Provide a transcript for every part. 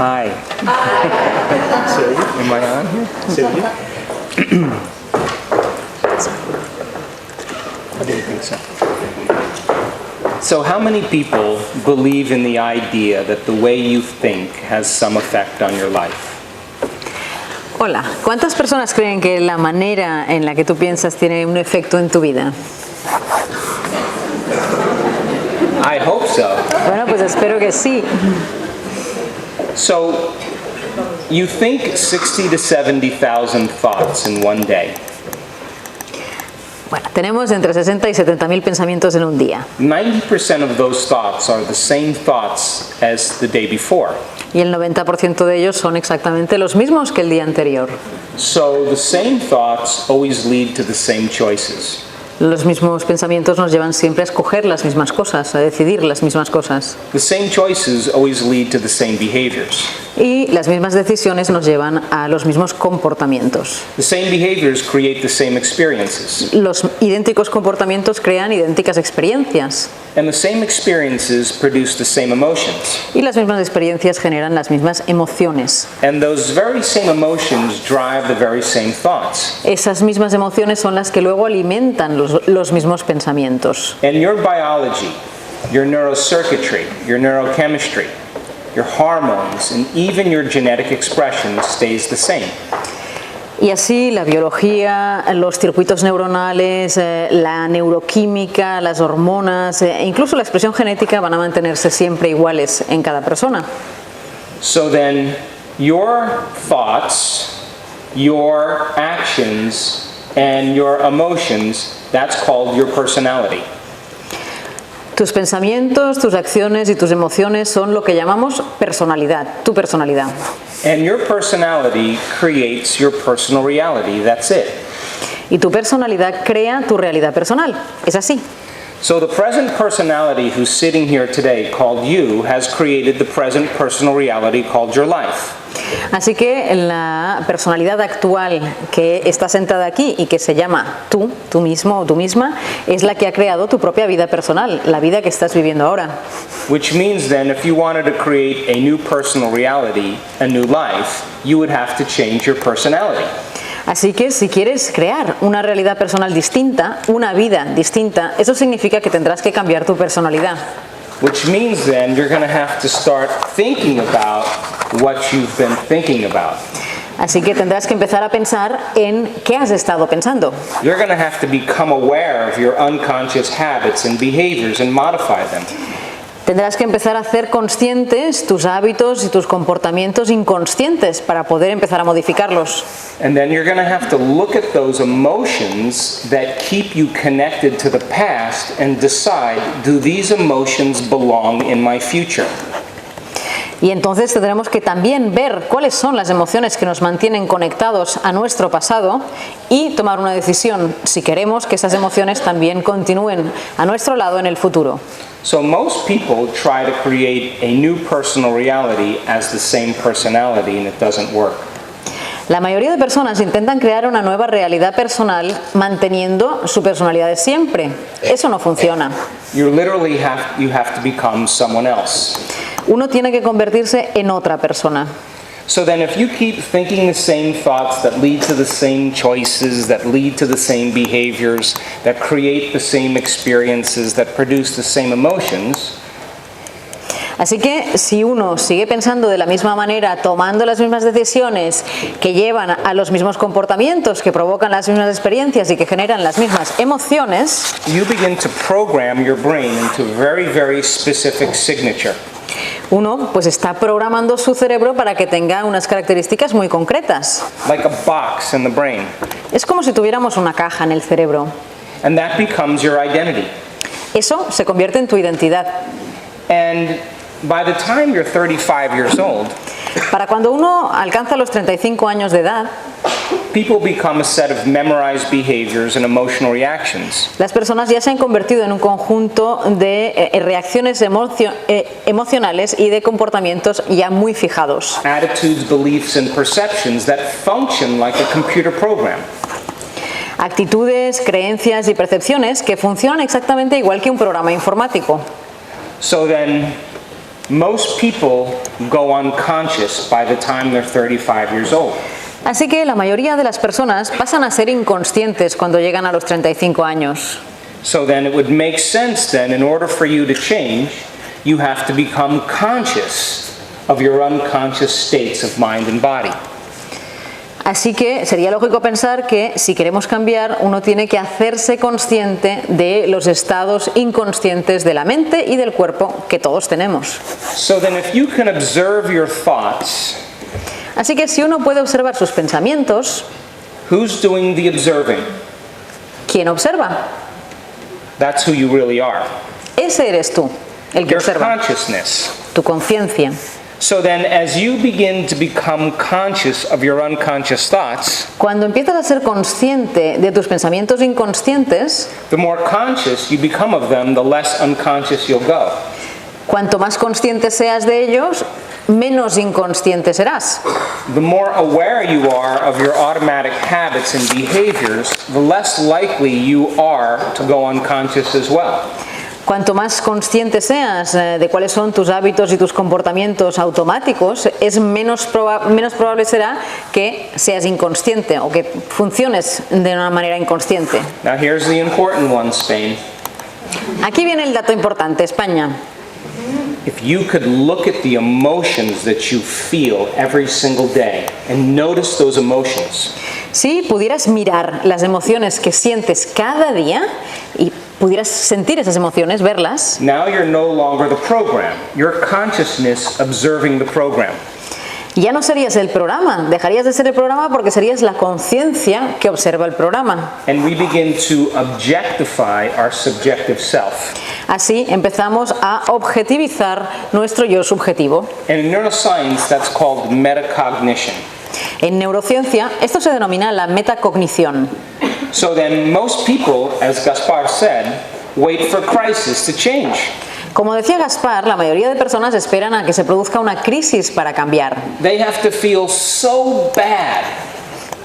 Hi. Sylvia, am I on here? Sylvia? I didn't think so. So how many people believe in the idea that the way you think has some effect on your life? Hola, ¿cuántas personas creen que la manera en la que tú piensas tiene un efecto en tu vida? I hope so. Bueno, pues espero que sí. So you think 60 to 70,000 thoughts in one day. Bueno, tenemos entre 60 y 70.000 pensamientos en un día. 90% of those thoughts are the same thoughts as the day before. Y el 90% de ellos son exactamente los mismos que el día anterior. So the same thoughts always lead to the same choices. Los mismos pensamientos nos llevan siempre a escoger las mismas cosas, a decidir las mismas cosas. The same choices always lead to the same behaviors. Y las mismas decisiones nos llevan a los mismos comportamientos. The same behaviors create the same experiences. Los idénticos comportamientos crean idénticas experiencias. And the same experiences produce the same emotions. Y las mismas experiencias generan las mismas emociones. And those very same emotions drive the very same thoughts. Esas mismas emociones son las que luego alimentan los mismos pensamientos. And your biology, your neurocircuitry, your neurochemistry, your hormones, and even your genetic expression stays the same. Y así la biología, los circuitos neuronales, la neuroquímica, las hormonas e incluso la expresión genética van a mantenerse siempre iguales en cada persona. So then, your thoughts, your actions, and your emotions, that's called your personality. Tus pensamientos, tus acciones y tus emociones son lo que llamamos personalidad, tu personalidad. And your personality creates your personal reality, that's it. Y tu personalidad crea tu realidad personal, es así. So the present personality who's sitting here today called you has created the present personal reality called your life. Así que la personalidad actual que está sentada aquí y que se llama tú mismo o tú misma, es la que ha creado tu propia vida personal, la vida que estás viviendo ahora. Which means then if you wanted to create a new personal reality, a new life, you would have to change your personality. Así que si quieres crear una realidad personal distinta, una vida distinta, eso significa que tendrás que cambiar tu personalidad. Which means then you're going to have to start thinking about what you've been thinking about. Así que tendrás que empezar a pensar en qué has estado pensando. You're going to have to become aware of your unconscious habits and behaviors and modify them. Tendrás que empezar a hacer conscientes tus hábitos y tus comportamientos inconscientes para poder empezar a modificarlos. And then you're going to have to look at those emotions that keep you connected to the past and decide, do these emotions belong in my future? Y entonces tendremos que también ver cuáles son las emociones que nos mantienen conectados a nuestro pasado y tomar una decisión si queremos que esas emociones también continúen a nuestro lado en el futuro. So most people try to create a new personal reality as the same personality, and it doesn't work. La mayoría de personas intentan crear una nueva realidad personal manteniendo su personalidad de siempre. Eso no funciona. You have to become someone else. Uno tiene que convertirse en otra persona. So then if you keep thinking the same thoughts that lead to the same choices, that lead to the same behaviors, that create the same experiences, that produce the same emotions, así que si uno sigue pensando de la misma manera, tomando las mismas decisiones que llevan a los mismos comportamientos, que provocan las mismas experiencias y que generan las mismas emociones, you begin to program your brain into a very, very specific signature. Uno pues está programando su cerebro para que tenga unas características muy concretas. Like a box in the brain. Es como si tuviéramos una caja en el cerebro. And that becomes your identity. Eso se convierte en tu identidad. And by the time you're 35 years old, para cuando uno alcanza los 35 años de edad, people become a set of memorized behaviors and emotional reactions. Las personas ya se han convertido en un conjunto de reacciones emocionales y de comportamientos ya muy fijados. Attitudes, beliefs, and perceptions that function like a computer program. Actitudes, creencias y percepciones que funcionan exactamente igual que un programa informático. So then, Most people go unconscious by the time they're 35 years old. Así que la mayoría de las personas pasan a ser inconscientes cuando llegan a los 35 años. So then it would make sense then, in order for you to change, you have to become conscious of your unconscious states of mind and body. Así que sería lógico pensar que si queremos cambiar, uno tiene que hacerse consciente de los estados inconscientes de la mente y del cuerpo que todos tenemos. So then if you can observe your thoughts, Así que si uno puede observar sus pensamientos, who's doing the observing? ¿quién observa? That's who you really are. Ese eres tú, el que Your observa, consciousness. tu conciencia. So then as you begin to become conscious of your unconscious thoughts, Cuando empiezas a ser consciente de tus pensamientos inconscientes, the more conscious you become of them, the less unconscious you'll go. cuanto más consciente seas de ellos, menos inconsciente serás. The more aware you are of your automatic habits and behaviors, the less likely you are to go unconscious as well. Cuanto más consciente seas de cuáles son tus hábitos y tus comportamientos automáticos, es menos probable será que seas inconsciente o que funciones de una manera inconsciente. Now here's the important one, Spain. Aquí viene el dato importante, España. If you could look at the emotions that you feel every single day and notice those emotions, Si pudieras mirar las emociones que sientes cada día y pudieras sentir esas emociones, verlas, now you're no longer the program. Your consciousness observing the program. ya no serías el programa, dejarías de ser el programa porque serías la conciencia que observa el programa. And we begin to objectify our subjective self. Así empezamos a objetivizar nuestro yo subjetivo. And in neuroscience, that's called metacognition. En neurociencia, esto se denomina la metacognición. So then most people, as Gaspar said, wait for crisis to change. Como decía Gaspar, la mayoría de personas esperan a que se produzca una crisis para cambiar. They have to feel so bad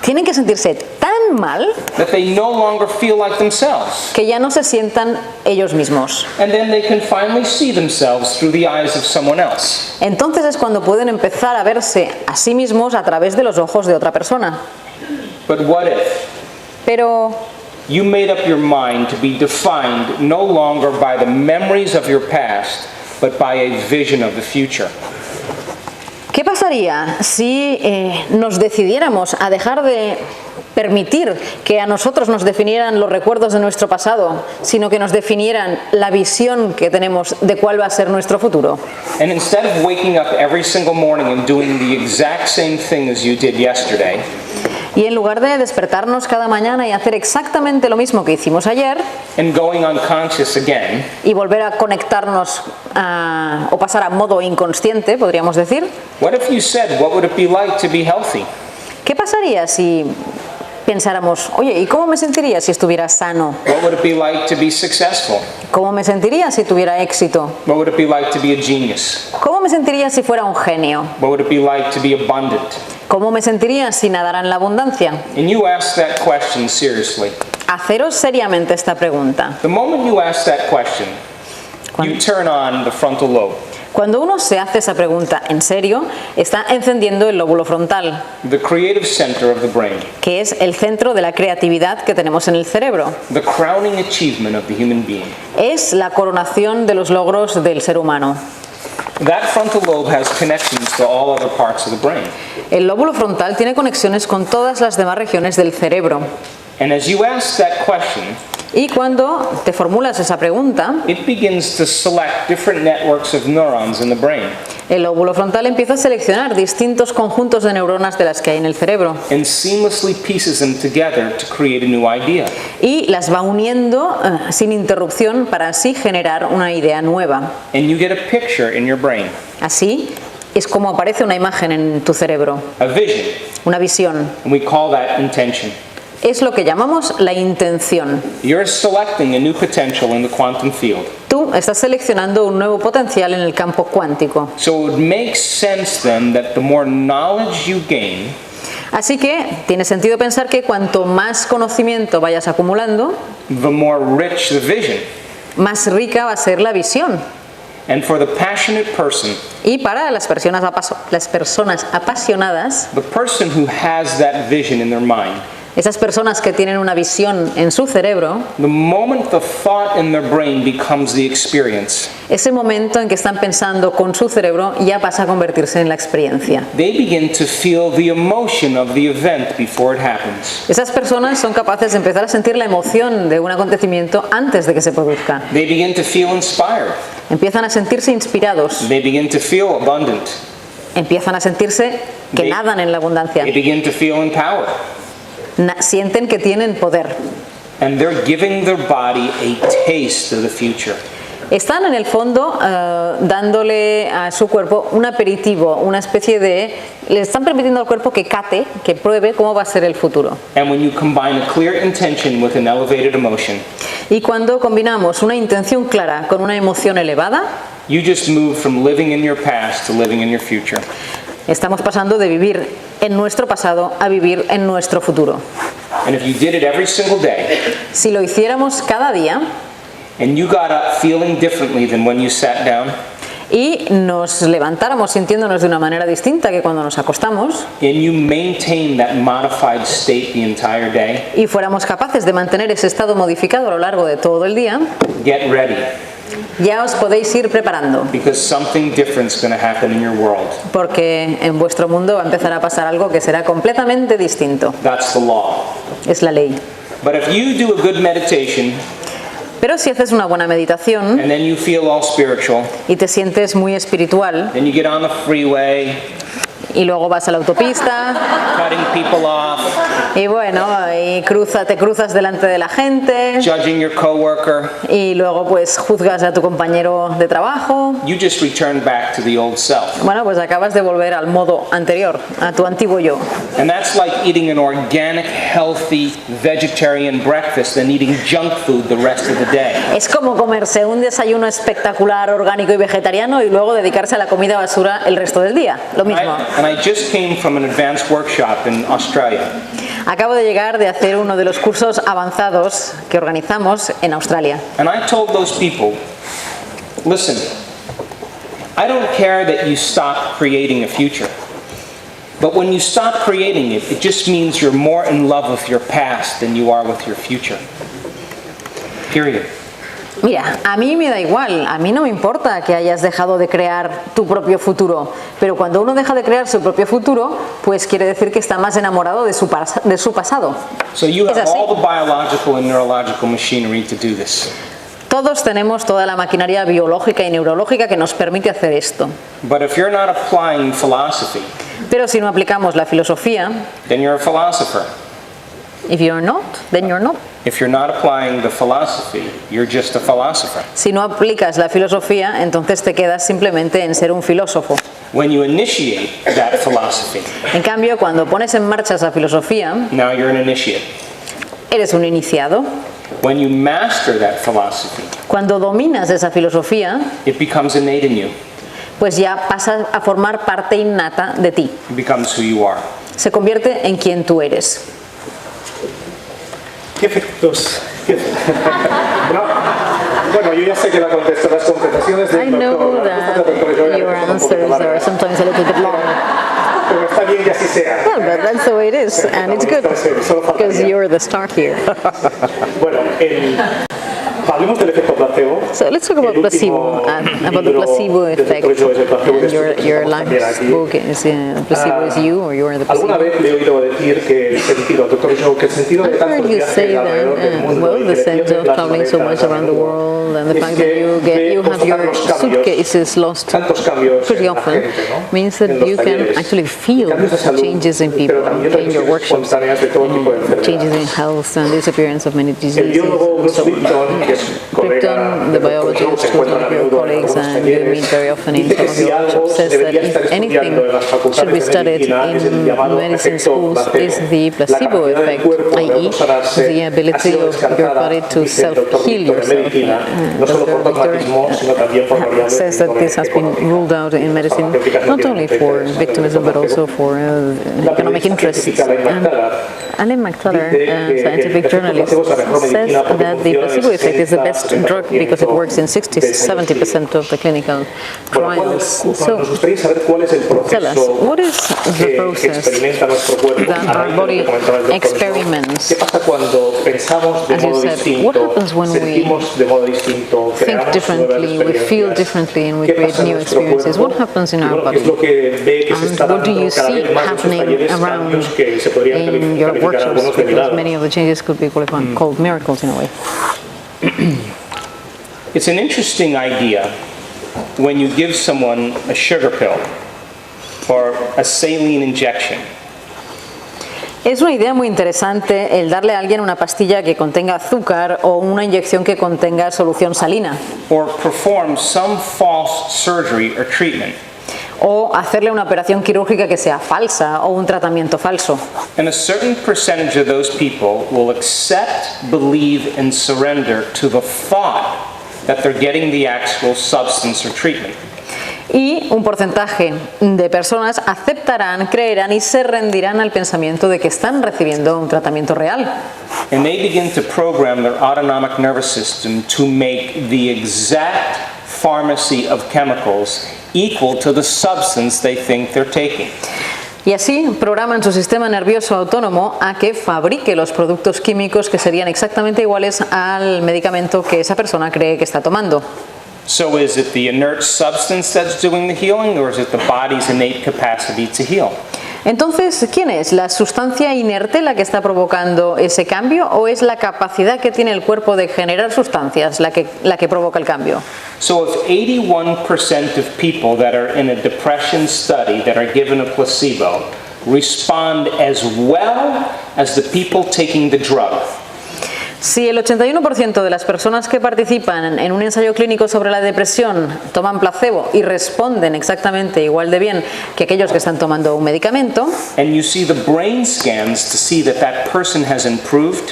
Tienen que sentirse tan mal that they no longer feel like themselves. que ya no se sientan ellos mismos. And then they can finally see themselves through the eyes of someone else. Entonces es cuando pueden empezar a verse a sí mismos a través de los ojos de otra persona. But what if Pero, you made up your mind to be defined no longer by the memories of your past, but by a vision of the future? ¿qué pasaría si nos decidiéramos a dejar de permitir que a nosotros nos definieran los recuerdos de nuestro pasado, sino que nos definieran la visión que tenemos de cuál va a ser nuestro futuro? And instead of waking up every single morning and doing the exact same thing as you did yesterday, Y en lugar de despertarnos cada mañana y hacer exactamente lo mismo que hicimos ayer and going unconscious again, y volver a conectarnos o pasar a modo inconsciente, podríamos decir, what if you said, what would it be like to be healthy? ¿qué pasaría si pensáramos, oye, ¿y cómo me sentiría si estuviera sano? What would it be like to be successful? ¿Cómo me sentiría si tuviera éxito? What would it be like to be a genius? ¿Cómo me sentiría si fuera un genio? What would it be like to be abundant? ¿Cómo me sentiría si nadara en la abundancia? And you ask that question seriously. Haceros seriamente esta pregunta. The moment you ask that question, you turn on the frontal lobe. Cuando uno se hace esa pregunta en serio, está encendiendo el lóbulo frontal, The creative center of the brain, que es el centro de la creatividad que tenemos en el cerebro. the crowning achievement of the human being. Es la coronación de los logros del ser humano. That frontal lobe has connections to all other parts of the brain. El lóbulo frontal tiene conexiones con todas las demás regiones del cerebro. And as you ask that question, Y cuando te formulas esa pregunta, it begins to select different networks of neurons in the brain el lóbulo frontal empieza a seleccionar distintos conjuntos de neuronas de las que hay en el cerebro and seamlessly pieces them together to create a new idea. y las va uniendo sin interrupción para así generar una idea nueva. And you get a picture in your brain, Así es como aparece una imagen en tu cerebro, a vision, una visión. and we call that intention. Es lo que llamamos la intención. You're selecting a new potential in the quantum field. Tú estás seleccionando un nuevo potencial en el campo cuántico. So it makes sense then that the more knowledge you gain, Así que tiene sentido pensar que cuanto más conocimiento vayas acumulando, the more rich the vision. más rica va a ser la visión. And for the passionate person, Y para las personas apasionadas, the person who has that vision in their mind, esas personas que tienen una visión en su cerebro, the moment the thought in their brain becomes the experience, ese momento en que están pensando con su cerebro ya pasa a convertirse en la experiencia. they begin to feel the emotion of the event before it happens. Esas personas son capaces de empezar a sentir la emoción de un acontecimiento antes de que se produzca. They begin to feel inspired. Empiezan a sentirse inspirados, They begin to feel abundant. empiezan a sentirse que They- nadan en la abundancia, They begin to feel empowered. sienten que tienen poder. And they're giving their body a taste of the future. Están en el fondo dándole a su cuerpo un aperitivo, una especie de... Le están permitiendo al cuerpo que cate, que pruebe cómo va a ser el futuro. And when you combine a clear intention with an elevated emotion, Y cuando combinamos una intención clara con una emoción elevada, you just move from living in your past to living in your future. estamos pasando de vivir en nuestro pasado a vivir en nuestro futuro. And if you did it every single day, Si lo hiciéramos cada día and you got up feeling differently than when you sat down, y nos levantáramos sintiéndonos de una manera distinta que cuando nos acostamos, and you maintain that modified state the entire day, y fuéramos capaces de mantener ese estado modificado a lo largo de todo el día, get ready, ya os podéis ir preparando, because something different is going to happen in your world. porque en vuestro mundo va a empezar a pasar algo que será completamente distinto. That's the law. Es la ley. But if you do a good meditation, Pero si haces una buena meditación and then you feel all spiritual, y te sientes muy espiritual then you get on the freeway, y luego vas a la autopista cutting people off, y bueno, y te cruzas delante de la gente judging your coworker, y luego pues juzgas a tu compañero de trabajo, you just return back to the old self. bueno, pues acabas de volver al modo anterior, a tu antiguo yo. And that's like eating an organic, healthy, vegetarian breakfast and eating junk food the rest of the day. Es como comerse un desayuno espectacular, orgánico y vegetariano y luego dedicarse a la comida basura el resto del día. Lo mismo. And I just came from an advanced workshop in Australia. Acabo de llegar de hacer uno de los cursos avanzados que organizamos en Australia. And I told those people, listen, I don't care that you stop creating a future. But when you stop creating it, it just means you're more in love with your past than you are with your future. Period. Mira, a mí me da igual, a mí no me importa que hayas dejado de crear tu propio futuro, pero cuando uno deja de crear su propio futuro, pues quiere decir que está más enamorado de su pasado. So you Es have así. all the biological and neurological machinery to do this. Todos tenemos toda la maquinaria biológica y neurológica que nos permite hacer esto. But if you're not applying philosophy, Pero si no aplicamos la filosofía, then you're a philosopher. if you're not, then you're not. If you're not applying the philosophy, you're just a philosopher. Si no aplicas la filosofía, entonces te quedas simplemente en ser un filósofo. When you initiate that philosophy, En cambio, cuando pones en marcha esa filosofía, now you're an initiate. eres un iniciado. When you master that philosophy, Cuando dominas esa filosofía, it becomes innate in you. pues ya pasa a formar parte innata de ti. It becomes who you are. Se convierte en quien tú eres. ¿Qué efectos? No. Bueno, yo ya sé que las contestaciones del I know doctor, that your answers are sometimes a little bit long. pero está bien que así sea. Well, but that's the way it is, and it's good because you're the star here. Bueno, hablemos del efecto placebo. So let's talk about El placebo, último about the libro placebo del effect. doctor Joe es el placebo de Your esto, last también aquí. book is placebo is you, or you're the Alguna placebo. vez le he oído decir que el sentido, doctor Joe, que el sentido de I've tantos heard you viajes say alrededor del that, mundo well, y the que le sense pierden of las traveling so much maletas a around the menudo, world, and the es fact that que you ve have your tantos cambios, suitcases lost tantos cambios pretty en la often, gente, ¿no? means that En los you can talleres. actually feel Cambios de salud, changes in people, pero también in your reacciones workshops, espontáneas de todo tipo de changes in enfermedades. health and disappearance of many El diseases. biólogo And so Bruce Lipton, que es colega Lipton, the del doctor Joe, biologist, se who's encuentra one a of your menudo en colleagues algunos and you meet talleres, very often in dice some que of si your algo workshops, se says that debería estar if anything estudiando en las should be facultades de studied medicina es el in llamado medicine efecto schools placebo. is the La placebo capacidad del effect, cuerpo de i.e. autosanarse the ha ability sido of your descartada, body to dice el doctor self-heal Victor en yourself. medicina, no solo por Dr. dogmatismo, sino también por variables says that this has been económicas. ruled out in medicine, Farmacéuticas no not tienen only mucha for interés en el victimism but placebo. also for La economic periodista interests. científica Elaine McCullough Alan McCullough, dice que scientific el efecto journalist, placebo es la mejor says medicina porque that the funciona en placebo effect is the best drug because it works in 60-70% of the clinical trials. So, nos gustaría saber cuál es el tell us, proceso what is the que process experimenta nuestro cuerpo that a our raíz de lo body que comentaba el doctor experiments? Snow. ¿Qué pasa cuando pensamos de As you modo said, distinto, what happens when we sentimos de modo distinto, think creamos nuevas differently, we feel experiencias? differently, and we ¿Qué create pasa en new nuestro experiences? cuerpo? What happens in Y our bueno, ¿qué es body? lo que ve que se And está what do dando you cada see vez más en estos happening talleres? around Cambios que se podrían in your calificar workshops? algunos de Because milagros. many of the changes could be called miracles in a way. It's an interesting idea when you give someone a sugar pill or a saline injection. Es una idea muy interesante el darle a alguien una pastilla que contenga azúcar o una inyección que contenga solución salina, Or perform some false surgery or treatment. o hacerle una operación quirúrgica que sea falsa o un tratamiento falso. And a certain percentage of those people will accept, believe, and surrender to the thought that they're getting the actual substance or treatment. Y un porcentaje de personas aceptarán, creerán y se rendirán al pensamiento de que están recibiendo un tratamiento real. And they begin to program their autonomic nervous system to make the exact pharmacy of chemicals equal to the substance they think they're taking. Y así programan su sistema nervioso autónomo a que fabrique los productos químicos que serían exactamente iguales al medicamento que esa persona cree que está tomando. So is it the inert substance that's doing the healing, or is it the body's innate capacity to heal? Entonces, ¿quién es? ¿La sustancia inerte la que está provocando ese cambio o es la capacidad que tiene el cuerpo de generar sustancias la que provoca el cambio? So if 81% of people that are in a depression study that are given a placebo respond as well as the people taking the drug, Si el 81% de las personas que participan en un ensayo clínico sobre la depresión toman placebo y responden exactamente igual de bien que aquellos que están tomando un medicamento, and you see the brain scans to see that that person has improved,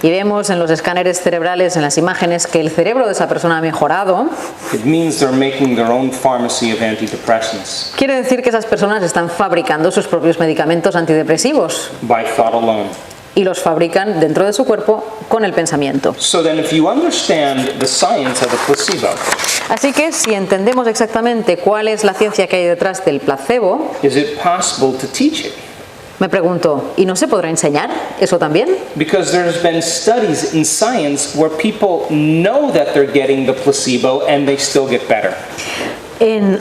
y vemos en los escáneres cerebrales, en las imágenes, que el cerebro de esa persona ha mejorado, it means they're making their own pharmacy of antidepressants quiere decir que esas personas están fabricando sus propios medicamentos antidepresivos by thought alone. y los fabrican dentro de su cuerpo con el pensamiento. So then if you understand the science of the placebo, Así que si entendemos exactamente cuál es la ciencia que hay detrás del placebo, is it possible to teach it? me pregunto, ¿y no se podrá enseñar eso también? Because there's been studies in science where people know that they're getting the placebo and they still get better.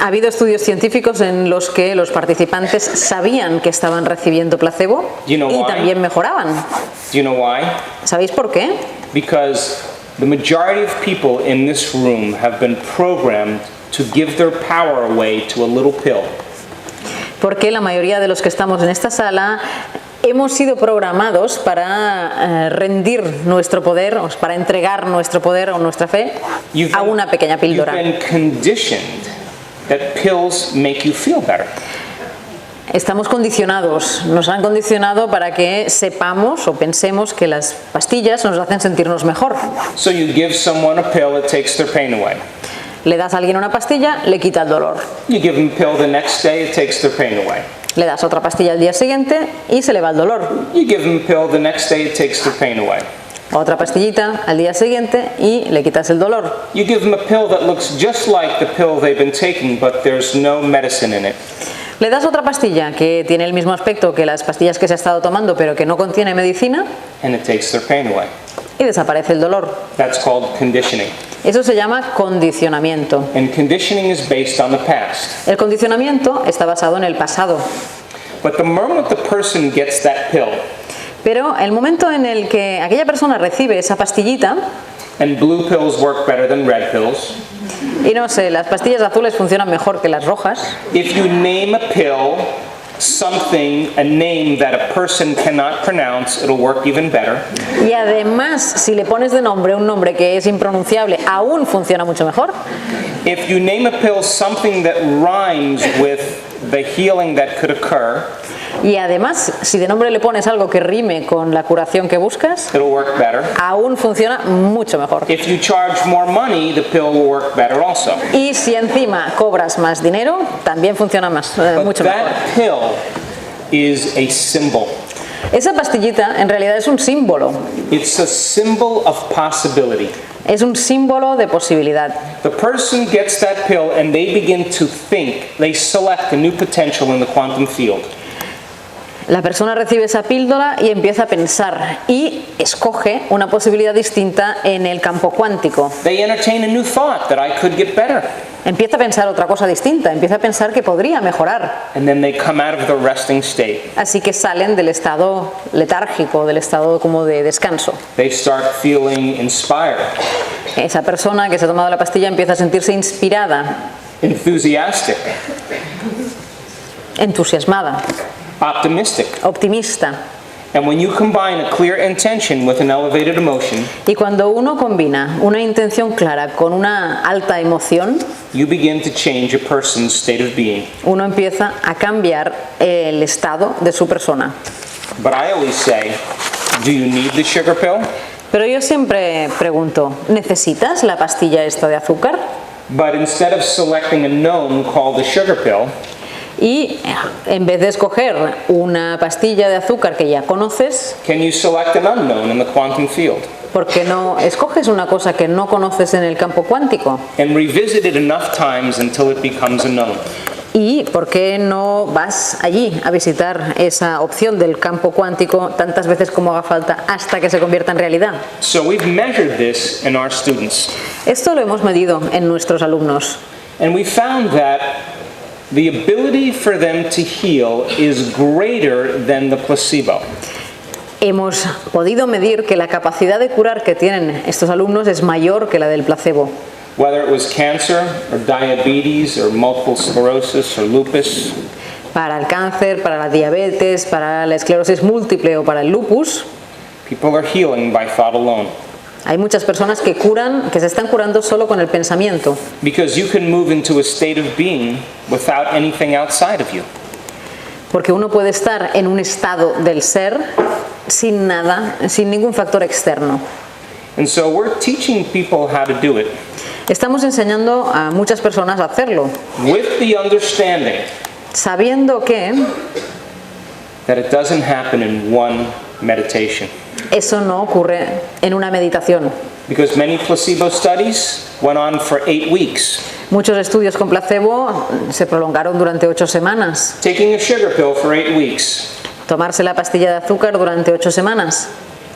Ha habido estudios científicos en los que los participantes sabían que estaban recibiendo placebo You know y why? también mejoraban. Do you know why? ¿Sabéis por qué? Because the majority of people in this room have been programmed to give their power away to a little pill. Porque la mayoría de los que estamos en esta sala hemos sido programados para rendir nuestro poder, o para entregar nuestro poder o nuestra fe a una pequeña píldora. You've been conditioned that pills make you feel better. Estamos condicionados, nos han condicionado para que sepamos o pensemos que las pastillas nos hacen sentirnos mejor. So you give someone a pill, it takes their pain away. Le das a alguien una pastilla, le quita el dolor. You give them a pill the next day, it takes their pain away. Le das otra pastilla al día siguiente y se le va el dolor. You give them a pill the next day, it takes their pain away. Otra pastillita al día siguiente y le quitas el dolor. You give them a pill that looks just like the pill they've been taking, but there's no medicine in it. Le das otra pastilla que tiene el mismo aspecto que las pastillas que se ha estado tomando, pero que no contiene medicina, And it takes their pain away. y desaparece el dolor. That's called conditioning. Eso se llama condicionamiento. And conditioning is based on the past. El condicionamiento está basado en el pasado. But the moment the person gets that pill, Pero el momento en el que aquella persona recibe esa pastillita, and blue pills work better than red pills, y no sé, las pastillas azules funcionan mejor que las rojas, if you name a pill something, a name that a person cannot pronounce, it'll work even better. y además si le pones de nombre un nombre que es impronunciable, aún funciona mucho mejor. If you name a pill something that rhymes with the healing that could occur, Y además, si de nombre le pones algo que rime con la curación que buscas, it'll work better. aún funciona mucho mejor. If you charge more money, the pill will work better also. Y si encima cobras más dinero, también funciona But mucho mejor. that pill is a symbol. Esa pastillita en realidad es un símbolo. It's a symbol of possibility. Es un símbolo de posibilidad. The person gets that pill and they begin to think, they select a new potential in the quantum field. La persona recibe esa píldora y empieza a pensar y escoge una posibilidad distinta en el campo cuántico. They entertain a new thought that I could get better. Empieza a pensar otra cosa distinta, empieza a pensar que podría mejorar. And then they come out of the resting state. Así que salen del estado letárgico, del estado como de descanso. They start feeling inspired, Esa persona que se ha tomado la pastilla empieza a sentirse inspirada, enthusiastic, entusiasmada, optimistic. optimista. And when you combine a clear intention with an elevated emotion, Y cuando uno combina una intención clara con una alta emoción, you begin to change a person's state of being. uno empieza a cambiar el estado de su persona. But I always say, do you need the sugar pill? Pero yo siempre pregunto, ¿necesitas la pastilla esta de azúcar? But instead of selecting a known called the sugar pill, Y en vez de escoger una pastilla de azúcar que ya conoces, can you select an unknown in the quantum field ¿por qué no escoges una cosa que no conoces en el campo cuántico? and revisit it enough times until it becomes a known? ¿Y por qué no vas allí a visitar esa opción del campo cuántico tantas veces como haga falta hasta que se convierta en realidad? So we've measured this in our students, Esto lo hemos medido en nuestros alumnos and we found that the ability for them to heal is greater than the placebo. hemos podido medir que la capacidad de curar que tienen estos alumnos es mayor que la del placebo. Whether it was cancer or diabetes or multiple sclerosis or lupus, Para el cáncer, para la diabetes, para la esclerosis múltiple o para el lupus, people are healing by thought alone. hay muchas personas que curan, que se están curando solo con el pensamiento, Because you can move into a state of being without anything outside of you. porque uno puede estar en un estado del ser sin nada, sin ningún factor externo. And so we're teaching people how to do it Estamos enseñando a muchas personas a hacerlo, with the understanding sabiendo que that it doesn't happen in one meditation. eso no ocurre en una meditación. Because many placebo studies went on for 8 weeks. Muchos estudios con placebo se prolongaron durante 8 semanas. Taking a sugar pill for 8 weeks. Tomarse la pastilla de azúcar durante 8 semanas.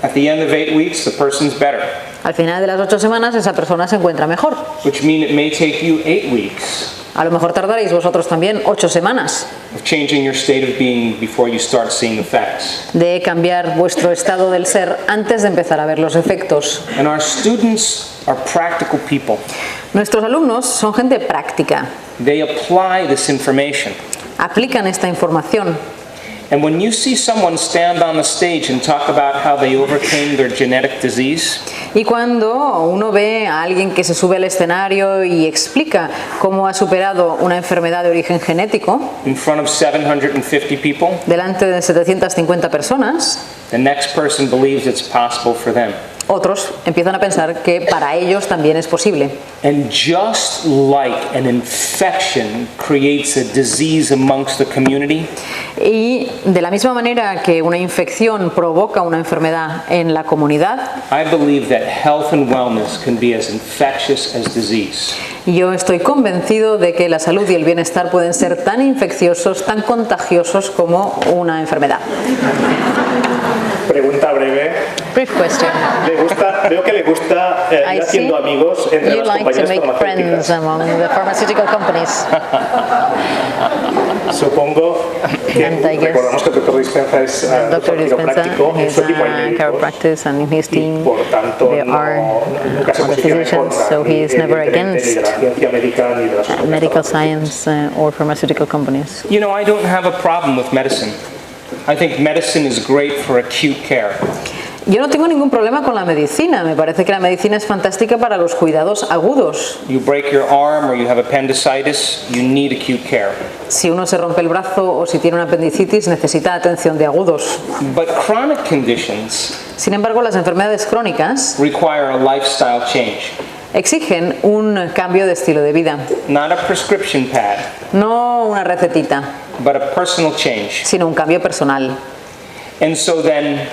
At the end of 8 weeks, the person's better. Al final de las 8 semanas esa persona se encuentra mejor. Which means it may take you 8 weeks A lo mejor tardaréis vosotros también 8 semanas of changing your state of being before you start seeing effects. de cambiar vuestro estado del ser antes de empezar a ver los efectos. And our students are practical people. Nuestros alumnos son gente práctica, They apply this information. aplican esta información. And when you see someone stand on the stage and talk about how they overcame their genetic disease, Y cuando uno ve a alguien que se sube al escenario y explica cómo ha superado una enfermedad de origen genético in front of 750 people, delante de 750 personas, the next person believes it's possible for them. otros empiezan a pensar que para ellos también es posible. And just like an infection creates a disease amongst the community, Y de la misma manera que una infección provoca una enfermedad en la comunidad, I believe that health and wellness can be as infectious as disease. yo estoy convencido de que la salud y el bienestar pueden ser tan infecciosos, tan contagiosos como una enfermedad. Pregunta breve. Brief question. Veo que le gusta ir I see haciendo amigos entre you las like to compañías make friends farmacéuticas. among the pharmaceutical companies. Supongo que And I guess recordamos que el Dr. Dispenza es Dr. doctor Dispenza quiropráctico, en is su equipo hay a médicos chiropractic and in his y team por tanto there are nunca se other posiciona en physicians, contra so he is never evidentemente, ni de la against ciencia médica ni de las compañías medical farmacéuticas. science or pharmaceutical companies. You know, I don't have a problem with medicine. I think medicine is great for acute care. Yo no tengo ningún problema con la medicina, me parece que la medicina es fantástica para los cuidados agudos. You break your arm or you have appendicitis, you need acute care. Si uno se rompe el brazo o si tiene una apendicitis necesita atención de agudos. But chronic conditions Sin embargo, las enfermedades crónicas require a lifestyle change, exigen un cambio de estilo de vida, not a prescription pad, no una recetita, but a personal change. sino un cambio personal. And so then,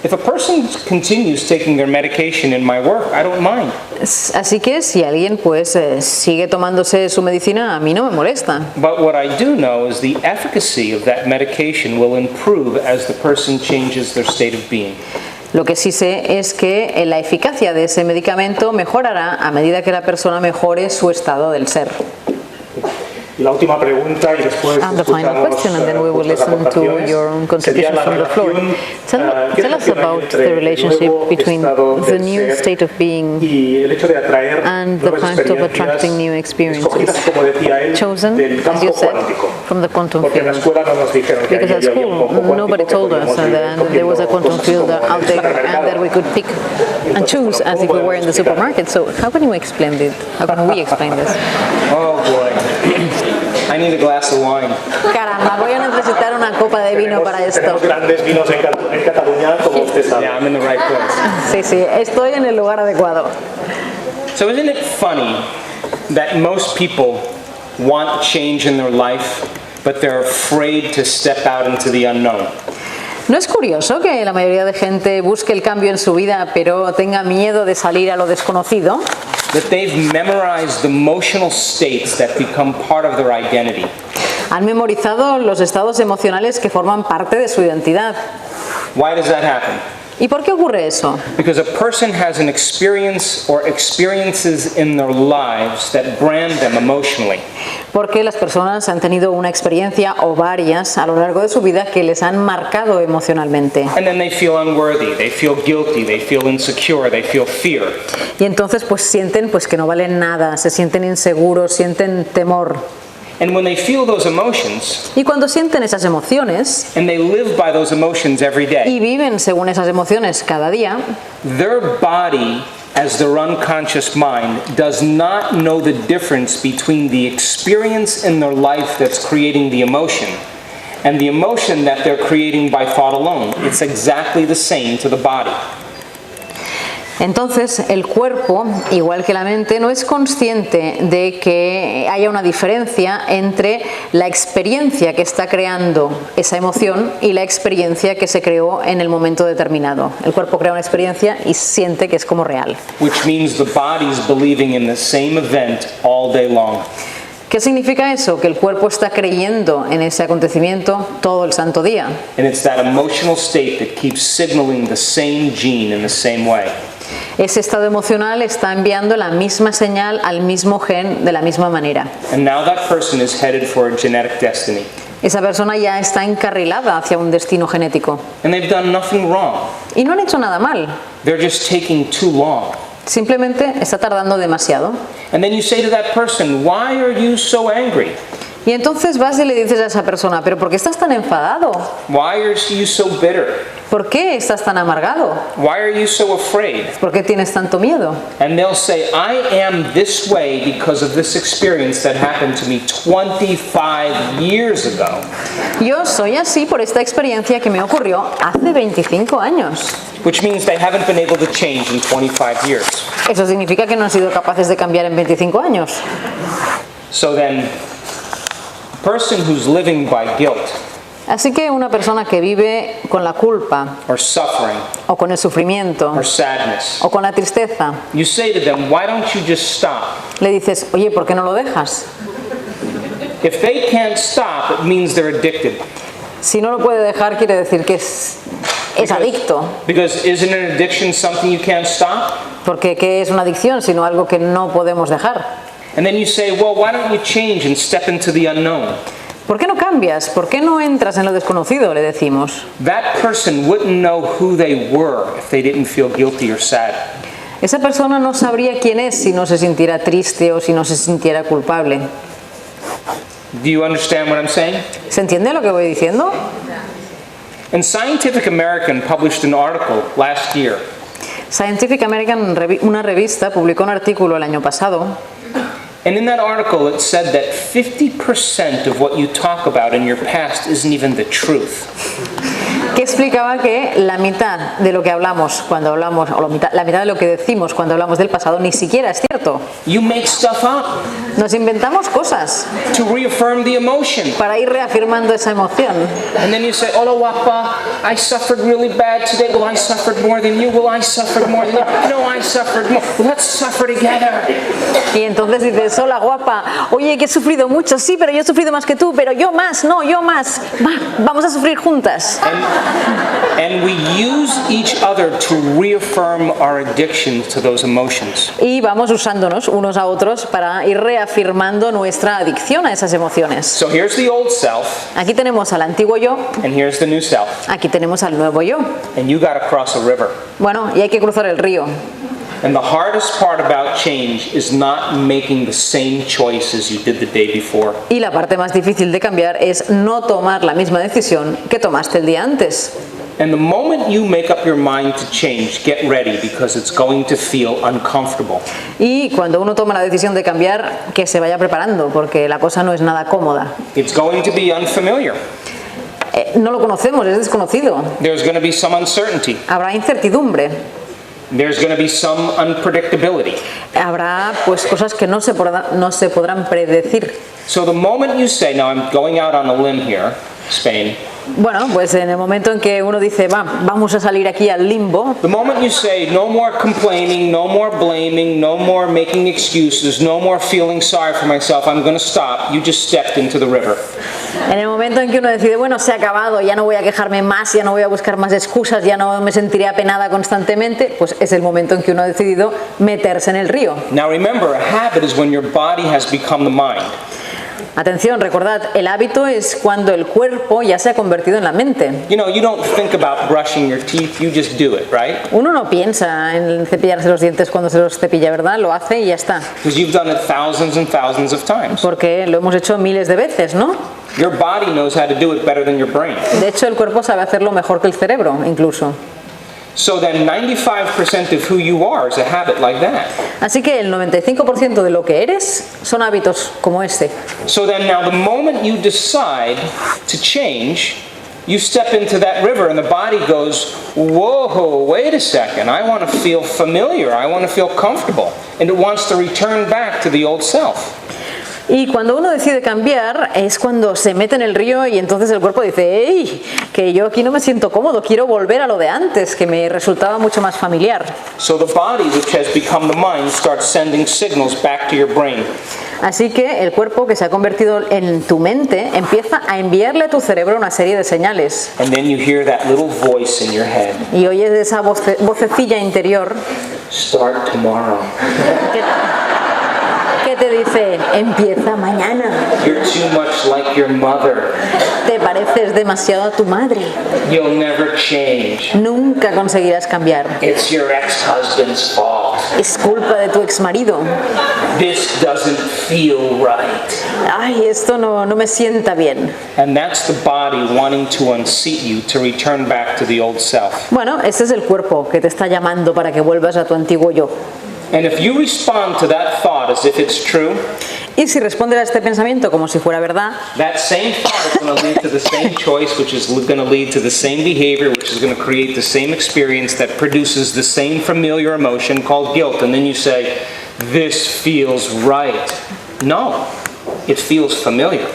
if a person continues taking their medication in my work, I don't mind. Así que si alguien pues sigue tomándose su medicina, a mí no me molesta. But what I do know is the efficacy of that medication will improve as the person changes their state of being. Lo que sí sé es que la eficacia de ese medicamento mejorará a medida que la persona mejore su estado del ser. Y la última pregunta y después And the final escuchamos question, and then we will vuestras listen to aportaciones. your own Sería contributions la from the floor. relación, Tell us relación hay about entre the el relationship nuevo between estado the del new ser state of being y el hecho de atraer and the nuevas fact of attracting new experiencias experiences, escogidas, como decía él, chosen, del as campo you said, cuántico. from the quantum Porque en la field. escuela no nos dijeron que Because ahí at había un campo school, cuántico nobody que told us podíamos ir that there was a cogiendo quantum cosas field como en out el there and supermercado. that we could pick and choose as if we were in the supermarket. So how can you explain it? How can we explain this? Oh boy. I need a glass of wine. Caramba, voy a necesitar una copa de vino para esto. Tenemos grandes vinos en Cataluña, como usted sabe. Yeah, I'm in the right place. Sí, sí, estoy en el lugar adecuado. So isn't it funny that most people want change in their life, but they're afraid to step out into the unknown? ¿No es curioso que la mayoría de gente busque el cambio en su vida, pero tenga miedo de salir a lo desconocido? That they've memorized the emotional states that become part of their identity. Han memorizado los estados emocionales que forman parte de su identidad. Why does that happen? ¿Y por qué ocurre eso? Because a person has an experience or experiences in their lives that brand them emotionally. Porque las personas han tenido una experiencia o varias a lo largo de su vida que les han marcado emocionalmente. And then they feel unworthy, they feel guilty, they feel insecure, they feel fear. Y entonces pues sienten pues que no valen nada, se sienten inseguros, sienten temor. And when they feel those emotions, Y cuando sienten esas emociones and they live by those emotions every day, y viven según esas emociones cada día, their body, as their unconscious mind, does not know the difference between the experience in their life that's creating the emotion and the emotion that they're creating by thought alone. It's exactly the same to the body. entonces el cuerpo, igual que la mente, no es consciente de que haya una diferencia entre la experiencia que está creando esa emoción y la experiencia que se creó en el momento determinado. El cuerpo crea una experiencia y siente que es como real. Which means the body's believing in the same event all day long. ¿Qué significa eso? Que el cuerpo está creyendo en ese acontecimiento todo el santo día. And it's that emotional state that keeps signaling the same gene in the same way. Ese estado emocional está enviando la misma señal al mismo gen de la misma manera. And now that person is headed for a genetic destiny. Esa persona ya está encarrilada hacia un destino genético. And they've done nothing wrong. Y no han hecho nada mal. They're just taking too long. Simplemente está tardando demasiado. And then you say to that person, "Why are you so angry? Y entonces vas y le dices a esa persona, ¿pero por qué estás tan enfadado? Why are you so bitter? ¿Por qué estás tan amargado? Why are you so afraid?" ¿Por qué tienes tanto miedo? And they'll say, "I am this way because of this experience that happened to me 25 years ago." Yo soy así por esta experiencia que me ocurrió hace 25 años. Which means they haven't been able to change in 25 years. Eso significa que no han sido capaces de cambiar en 25 años. So then, a person who's living by guilt Así que una persona que vive con la culpa or suffering o con el sufrimiento or sadness, o con la tristeza, you say to them, "Why don't you just stop?" le dices, oye, ¿por qué no lo dejas? If they can't stop, it means they're addicted. Si no lo puede dejar, quiere decir que es adicto. Because isn't an addiction something you can't stop? Porque ¿qué es una adicción sino algo que no podemos dejar? And then you say, "Well, why don't you change and step into the unknown?" ¿Por qué no cambias? ¿Por qué no entras en lo desconocido? Le decimos. That person wouldn't know who they were if they didn't feel guilty or sad. Esa persona no sabría quién es si no se sintiera triste o si no se sintiera culpable. Do you understand what I'm saying? ¿Se entiende lo que voy diciendo? And Scientific American published an article last year Scientific American, una revista, publicó un artículo el año pasado. And in that article, it said that 50% of what you talk about in your past isn't even the truth. Que que explicaba que la mitad de lo que hablamos cuando hablamos, o la mitad de lo que decimos cuando hablamos del pasado ni siquiera es cierto. You make stuff up Nos inventamos cosas to reaffirm the emotion. para ir reafirmando esa emoción. And then you say, Hola guapa, I suffered really bad today. Well, I suffered more than you. Well, I suffered more than you. No, I suffered more. Let's suffer together. Y entonces dices, hola guapa, oye que he sufrido mucho, sí, pero yo he sufrido más que tú, pero yo más, no, yo más. Va, vamos a sufrir juntas. And we use each other to reaffirm our addiction to those emotions. Y vamos usándonos unos a otros para ir reafirmando nuestra adicción a esas emociones. So here's the old self, Aquí tenemos al antiguo yo, and here's the new self. aquí tenemos al nuevo yo. And you got to cross a river. Bueno, y hay que cruzar el río. And the hardest part about change is not making the same choice as you did the day before. Y la parte más difícil de cambiar es no tomar la misma decisión que tomaste el día antes. And the moment you make up your mind to change, get ready because it's going to feel uncomfortable. Y cuando uno toma la decisión de cambiar, que se vaya preparando, porque la cosa no es nada cómoda. It's going to be unfamiliar. No lo conocemos, es desconocido. There's going to be some uncertainty. Habrá incertidumbre. There's going to be some unpredictability. Habrá pues cosas que no se podrán predecir. So the moment you say, now I'm going out on a limb here, Spain, Bueno, pues en el momento en que uno dice, vamos a salir aquí al limbo, the moment you say no more complaining, no more blaming, no more making excuses, no more feeling sorry for myself, I'm going to stop, you just stepped into the river. en el momento en que uno decide, bueno, se ha acabado, ya no voy a quejarme más, ya no voy a buscar más excusas, ya no me sentiré apenada constantemente, pues es el momento en que uno ha decidido meterse en el río. Now remember, a habit is when your body has become the mind. Atención, recordad, el hábito es cuando el cuerpo ya se ha convertido en la mente. You know, you don't think about brushing your teeth, you just do it, right? Uno no piensa en cepillarse los dientes cuando se los cepilla, ¿verdad? Lo hace y ya está. Because you've done it thousands and thousands of times. Porque lo hemos hecho miles de veces, ¿no? Your body knows how to do it better than your brain. De hecho, el cuerpo sabe hacerlo mejor que el cerebro, incluso. So then 95% of who you are is a habit like that. Así que el 95% de lo que eres son hábitos como este. So then now the moment you decide to change, you step into that river and the body goes, whoa, wait a second, I want to feel familiar, I want to feel comfortable. And it wants to return back to the old self. Y cuando uno decide cambiar es cuando se mete en el río y entonces el cuerpo dice, ¡ey! Que yo aquí no me siento cómodo, quiero volver a lo de antes, que me resultaba mucho más familiar. So the body, which has become the mind, starts sending signals back to your brain. Así que el cuerpo que se ha convertido en tu mente empieza a enviarle a tu cerebro una serie de señales. And then you hear that little voice in your head. Y oyes esa vocecilla interior Start tomorrow. que te dice, empieza mañana. You're too much like your mother. Te pareces demasiado a tu madre. You'll never change. Nunca conseguirás cambiar. It's your ex-husband's fault. Es culpa de tu exmarido. This doesn't feel right. Ay, esto no me sienta bien. And that's the body wanting to unseat you to return back to the old self. Bueno, ese es el cuerpo que te está llamando para que vuelvas a tu antiguo yo. And if you respond to that thought as if it's true, Y si respondes a este pensamiento como si fuera verdad, that same thought is going to lead to the same choice, which is going to lead to the same behavior, which is going to create the same experience that produces the same familiar emotion called guilt. And then you say, this feels right. No, it feels familiar.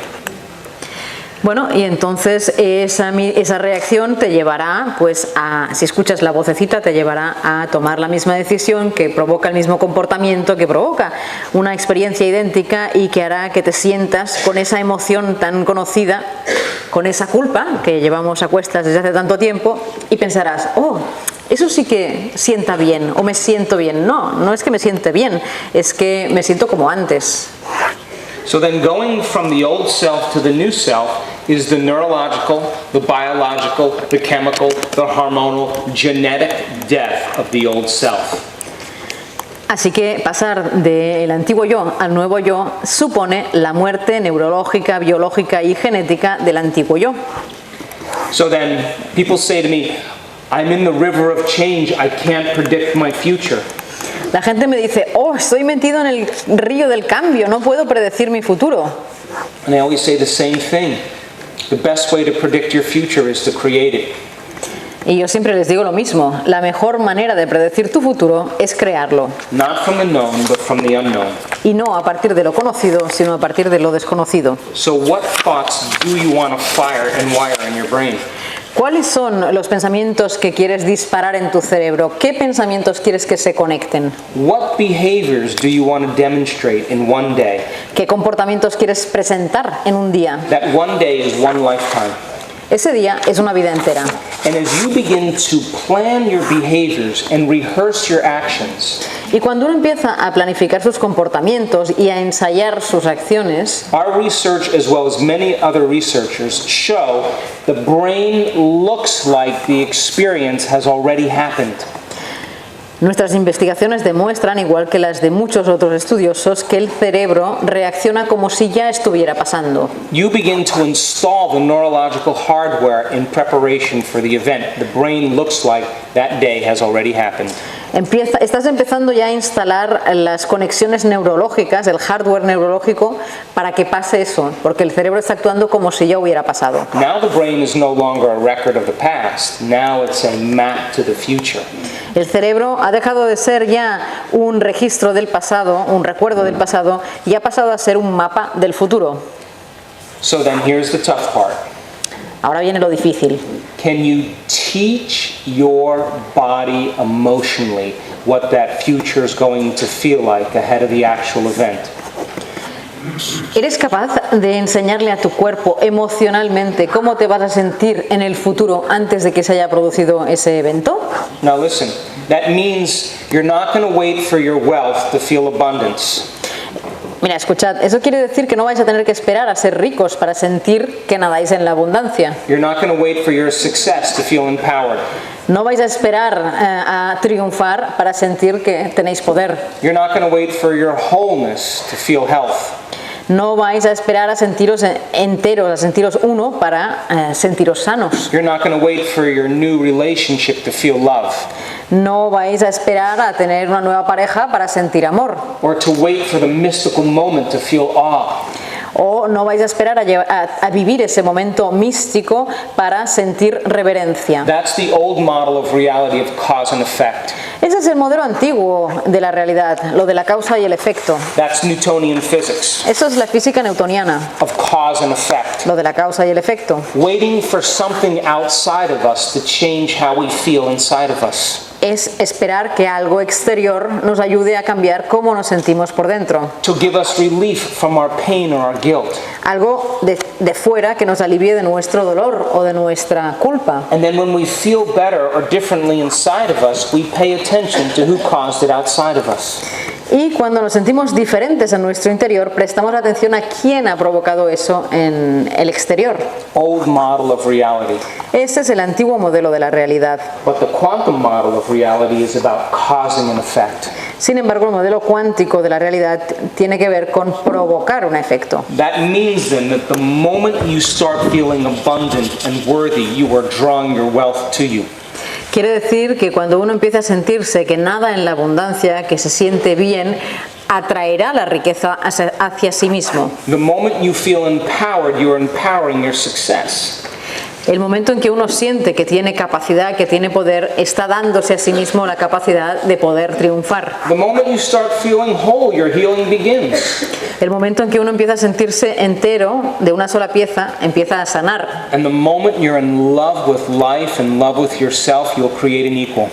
bueno, y entonces esa reacción te llevará, pues, si escuchas la vocecita, te llevará a tomar la misma decisión que provoca el mismo comportamiento, que provoca una experiencia idéntica y que hará que te sientas con esa emoción tan conocida, con esa culpa que llevamos a cuestas desde hace tanto tiempo y pensarás, oh, eso sí que sienta bien o me siento bien. No, no es que me siente bien, es que me siento como antes. So then going from the old self to the new self is the neurological, the biological, the chemical, the hormonal, genetic death of the old self. Así que pasar del antiguo yo al nuevo yo supone la muerte neurológica, biológica y genética del antiguo yo. So then people say to me, I'm in the river of change, I can't predict my future. La gente me dice, oh, estoy metido en el río del cambio, no puedo predecir mi futuro. And I always say the same thing. The best way to predict your future is to create it. Y yo siempre les digo lo mismo, la mejor manera de predecir tu futuro es crearlo. Not from the known, but from the unknown. Y no a partir de lo conocido, sino a partir de lo desconocido. So what thoughts do you want to fire and wire in your brain? ¿Cuáles son los pensamientos que quieres disparar en tu cerebro? ¿Qué pensamientos quieres que se conecten? What behaviors do you want to demonstrate in one day? ¿Qué comportamientos quieres presentar en un día? That one day is one lifetime. Ese día es una vida entera. And as you begin to plan your behaviors and rehearse your actions, Y cuando uno empieza a planificar sus comportamientos y a ensayar sus acciones, our research, as well as many other researchers, show the brain looks like the experience has already happened. nuestras investigaciones demuestran, igual que las de muchos otros estudiosos, que el cerebro reacciona como si ya estuviera pasando. You begin to install the neurological hardware in preparation for the event. The brain looks like that day has already happened. Estás empezando ya a instalar las conexiones neurológicas, el hardware neurológico, para que pase eso, porque el cerebro está actuando como si ya hubiera pasado. Now the brain is no longer a record of the past. Now it's a map to the future. El cerebro ha dejado de ser ya un registro del pasado, un recuerdo del pasado, y ha pasado a ser un mapa del futuro. So then here's the tough part. Ahora viene lo difícil. Can you teach your body emotionally what that future is going to feel like ahead of the actual event? ¿Eres capaz de enseñarle a tu cuerpo emocionalmente cómo te vas a sentir en el futuro antes de que se haya producido ese evento? Now listen, that means you're not going to wait for your wealth to feel abundance. Mira, escuchad, eso quiere decir que no vais a tener que esperar a ser ricos para sentir que nadáis en la abundancia. You're not going to wait for your success to feel empowered. No vais a esperar a triunfar para sentir que tenéis poder. You're not going to wait for your wholeness to feel health. No vais a esperar a sentiros enteros, a sentiros uno para sentiros sanos. You're not going to wait for your new relationship to feel love. No vais a esperar a tener una nueva pareja para sentir amor. Or to wait for the mystical moment to feel awe. O no vais a esperar a vivir ese momento místico para sentir reverencia. That's the old model of reality of cause and effect. Ese es el modelo antiguo de la realidad, lo de la causa y el efecto. That's Newtonian physics Eso es la física newtoniana, of cause and effect. lo de la causa y el efecto. Waiting for something outside of us to change how we feel inside of us. Es esperar que algo exterior nos ayude a cambiar cómo nos sentimos por dentro. To give us relief from our pain or our guilt. Algo de fuera que nos alivie de nuestro dolor o de nuestra culpa. And then when we feel better or differently inside of us, we pay attention to who caused it outside of us. Y cuando nos sentimos diferentes en nuestro interior, prestamos atención a quién ha provocado eso en el exterior. Old model of reality. Ese es el antiguo modelo de la realidad. But the quantum model of reality is about causing an effect. Sin embargo, el modelo cuántico de la realidad tiene que ver con provocar un efecto. That means then that the moment you start feeling abundant and worthy, you are drawing your wealth to you. Quiere decir que cuando uno empieza a sentirse que nada en la abundancia, que se siente bien, atraerá la riqueza hacia sí mismo. The moment you feel empowered, you are empowering your success. El momento en que uno siente que tiene capacidad, que tiene poder, está dándose a sí mismo la capacidad de poder triunfar. The moment you start feeling whole, your healing begins. El momento en que uno empieza a sentirse entero de una sola pieza, empieza a sanar. And the moment you're in love with life and love with yourself, you'll create an equal.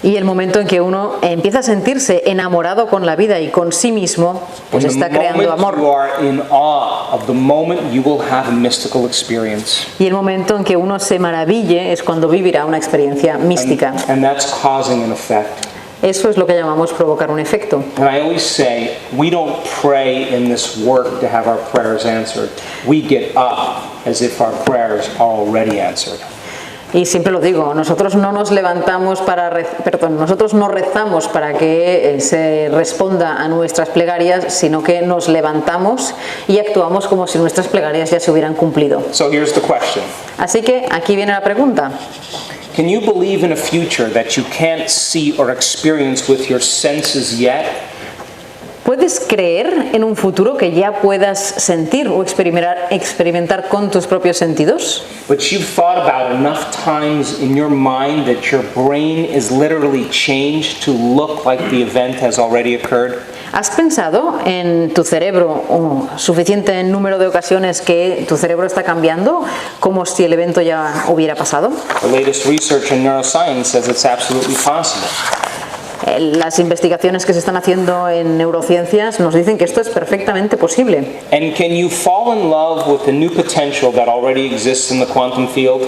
Y el momento en que uno empieza a sentirse enamorado con la vida y con sí mismo, pues And the está creando moment you amor. are in awe of the moment, you will have a mystical experience. Y el momento en que uno se maraville es cuando vivirá una experiencia mística. And that's causing an effect. Eso es lo que llamamos provocar un efecto. And I always say, we don't pray in this work to have our prayers answered. We get up as if our prayers are already answered. Y siempre lo digo, nosotros no nos levantamos nosotros no rezamos para que se responda a nuestras plegarias, sino que nos levantamos y actuamos como si nuestras plegarias ya se hubieran cumplido. So here's the question. Así que aquí viene la pregunta. Can you believe in a future that you can't see or experience with your senses yet? ¿Puedes creer en un futuro que ya puedas sentir o experimentar con tus propios sentidos? But you've thought about enough times in your mind that your brain is literally changed to look like the event has already occurred? ¿Has pensado en tu cerebro suficiente número de ocasiones que tu cerebro está cambiando como si el evento ya hubiera pasado? The latest research in neuroscience says it's absolutely possible. Las investigaciones que se están haciendo en neurociencias nos dicen que esto es perfectamente posible. And can you fall in love with the new potential that already exists in the quantum field?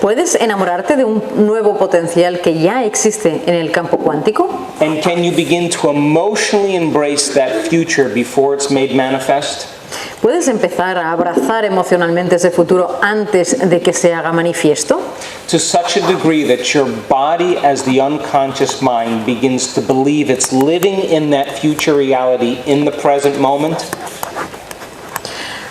¿Puedes enamorarte de un nuevo potencial que ya existe en el campo cuántico? And can you begin to emotionally embrace that future before it's made manifest? ¿Puedes empezar a abrazar emocionalmente ese futuro antes de que se haga manifiesto? To such a degree that your body as the unconscious mind begins to believe it's living in that future reality in the present moment?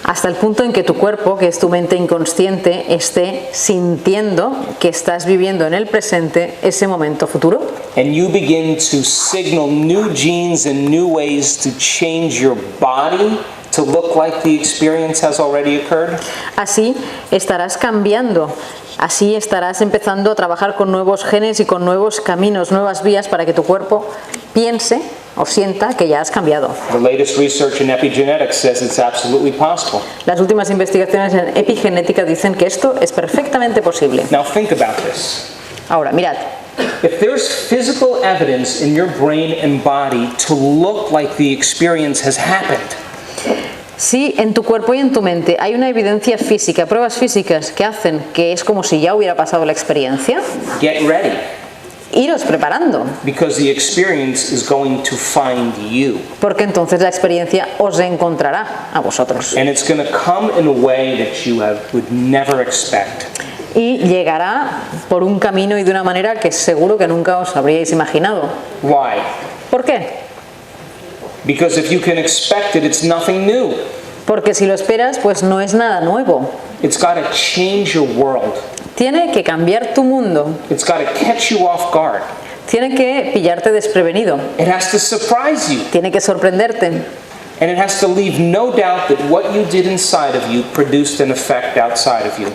Hasta el punto en que tu cuerpo, que es tu mente inconsciente, esté sintiendo que estás viviendo en el presente ese momento futuro. And you begin to signal new genes and new ways to change your body to look like the experience has already occurred? Así estarás cambiando, así estarás empezando a trabajar con nuevos genes y con nuevos caminos, nuevas vías para que tu cuerpo piense o sienta que ya has cambiado. The latest research in epigenetics says it's absolutely possible. Las últimas investigaciones en epigenética dicen que esto es perfectamente posible. Now think about this. Ahora, mirad, If there's physical evidence in your brain and body to look like the experience has happened, si en tu cuerpo y en tu mente hay una evidencia física, pruebas físicas que hacen que es como si ya hubiera pasado la experiencia, get ready, iros preparando, because the experience is going to find you. porque entonces la experiencia os encontrará a vosotros. And it's going to come in a way that you would never expect. Y llegará por un camino y de una manera que seguro que nunca os habríais imaginado. Why? ¿Por qué? Because if you can expect it, it's nothing new. Porque si lo esperas, pues no es nada nuevo. It's got to change your world. Tiene que cambiar tu mundo. It's got to catch you off guard. Tiene que pillarte desprevenido. It has to surprise you. Tiene que sorprenderte. And it has to leave no doubt that what you did inside of you produced an effect outside of you.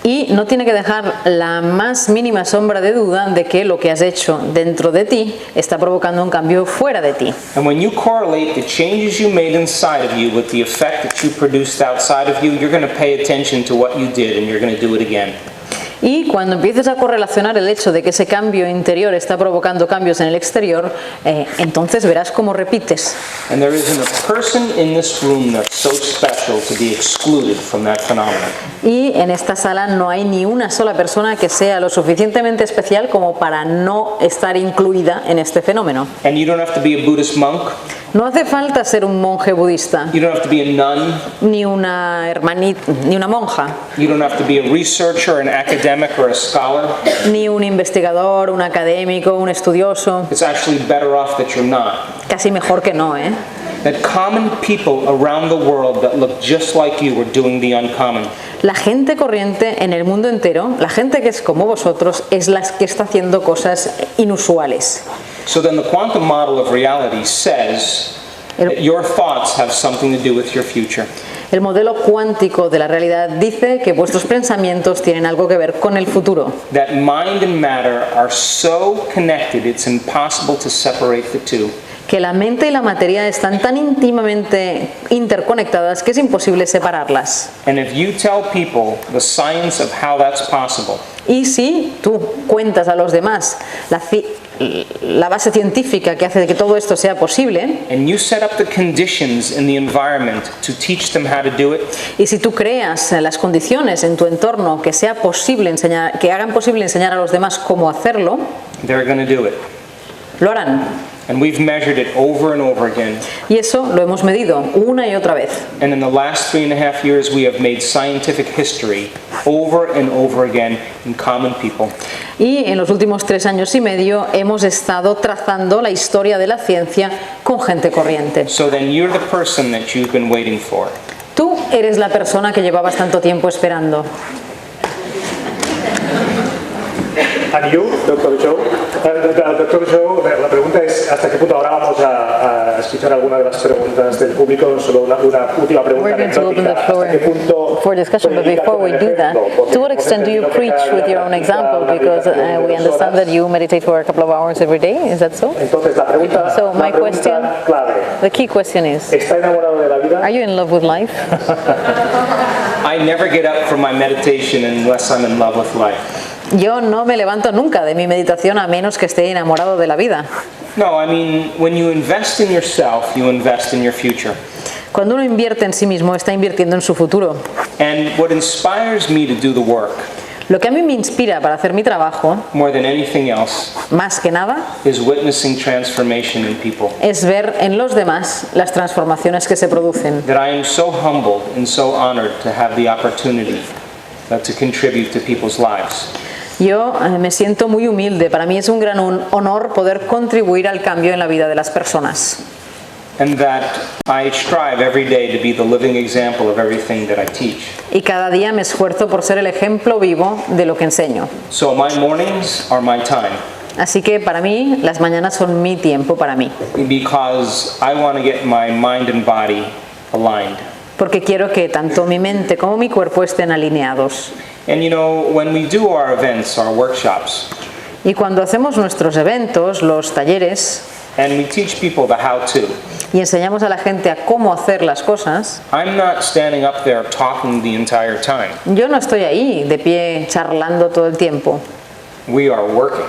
Y no tiene que dejar la más mínima sombra de duda de que lo que has hecho dentro de ti está provocando un cambio fuera de ti. And when you correlate the changes you made inside of you with the effect that you produced outside of you, you're going to pay attention to what you did and you're going to do it again. Y cuando empieces a correlacionar el hecho de que ese cambio interior está provocando cambios en el exterior, entonces verás cómo repites. And there isn't a person in this room that's so special to be excluded from that phenomenon. Y en esta sala no hay ni una sola persona que sea lo suficientemente especial como para no estar incluida en este fenómeno. And you don't have to be a Buddhist monk. No hace falta ser un monje budista, You don't have to be a nun. ni una ni una monja, You don't have to be a researcher, an academic, or a scholar. ni un investigador, un académico, un estudioso. It's actually better off that you're not. Casi mejor que no, ¿eh? That common people around the world that look just like you are doing the uncommon. La gente corriente en el mundo entero, la gente que es como vosotros, es la que está haciendo cosas inusuales. So then the quantum model of reality says that your thoughts have something to do with your future. El modelo cuántico de la realidad dice que vuestros pensamientos tienen algo que ver con el futuro. That mind and matter are so connected it's impossible to separate the two. Que la mente y la materia están tan íntimamente interconectadas que es imposible separarlas. And if you tell people the science of how that's possible, Y si tú cuentas a los demás la base científica que hace que todo esto sea posible, and you set up the conditions in the environment to teach them how to do it, y si tú creas las condiciones en tu entorno que sea posible enseñar, que hagan posible enseñar a los demás cómo hacerlo, they're going to do it. lo harán. And we've measured it over and over again. Y eso lo hemos medido una y otra vez. And in the last 3.5 years, we have made scientific history over and over again in common people. Y en los últimos 3 años y medio hemos estado trazando la historia de la ciencia con gente corriente. So then you're the person that you've been waiting for. Tú eres la persona que llevabas tanto tiempo esperando. And you, Dr. Zhou, la pregunta es hasta qué punto ahora vamos a escuchar alguna de las preguntas del público. Solo una última pregunta. We're going to open the anecdótica. floor ¿Hasta qué punto for discussion, but predica before con we el do that, ejemplo? Porque to what hemos extent do you entendido que preach cada with your own día example? una Because meditación de we 2 understand horas. that you meditate for a couple of hours every day, is that so? Entonces, la pregunta, So my la pregunta question, clave, the key question is, ¿está enamorado de la vida? are you in love with life? I never get up from my meditation unless I'm in love with life. Yo no me levanto nunca de mi meditación a menos que esté enamorado de la vida. No, I mean, when you invest in yourself, you invest in your future. Cuando uno invierte en sí mismo, está invirtiendo en su futuro. And what inspires me to do the work, Lo que a mí me inspira para hacer mi trabajo, more than anything else, más que nada, is witnessing transformation in people. es ver en los demás las transformaciones que se producen. That I am so humbled and so honored to have the opportunity to contribute to people's lives. Yo me siento muy humilde. Para mí es un gran honor poder contribuir al cambio en la vida de las personas. And that I strive every day to be the living example of everything that I teach. Y cada día me esfuerzo por ser el ejemplo vivo de lo que enseño. So my mornings are my time, Así que para mí, las mañanas son mi tiempo para mí. because I want to get my mind and body aligned. Porque quiero que tanto mi mente como mi cuerpo estén alineados. And you know, when we do our events, our workshops, Y cuando hacemos nuestros eventos, los talleres, and we teach people the how-to, y enseñamos a la gente a cómo hacer las cosas, I'm not standing up there talking the entire time. yo no estoy ahí de pie charlando todo el tiempo, We are working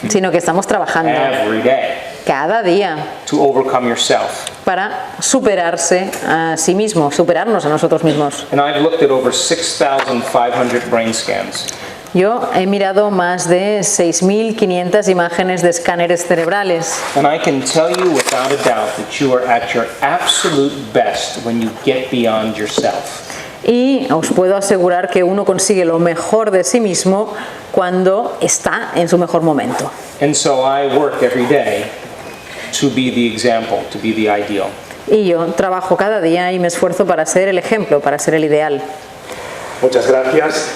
sino que estamos trabajando every day cada día to overcome yourself. para superarse a sí mismo, superarnos a nosotros mismos. And I've looked at over 6,500 brain scans. Yo he mirado más de 6.500 imágenes de escáneres cerebrales And I can tell you without a doubt that you are at your absolute best when you get beyond yourself. y os puedo asegurar que uno consigue lo mejor de sí mismo cuando está en su mejor momento. And so I work every day to be the example, to be the ideal. Y yo trabajo cada día y me esfuerzo para ser el ejemplo, para ser el ideal. Muchas gracias.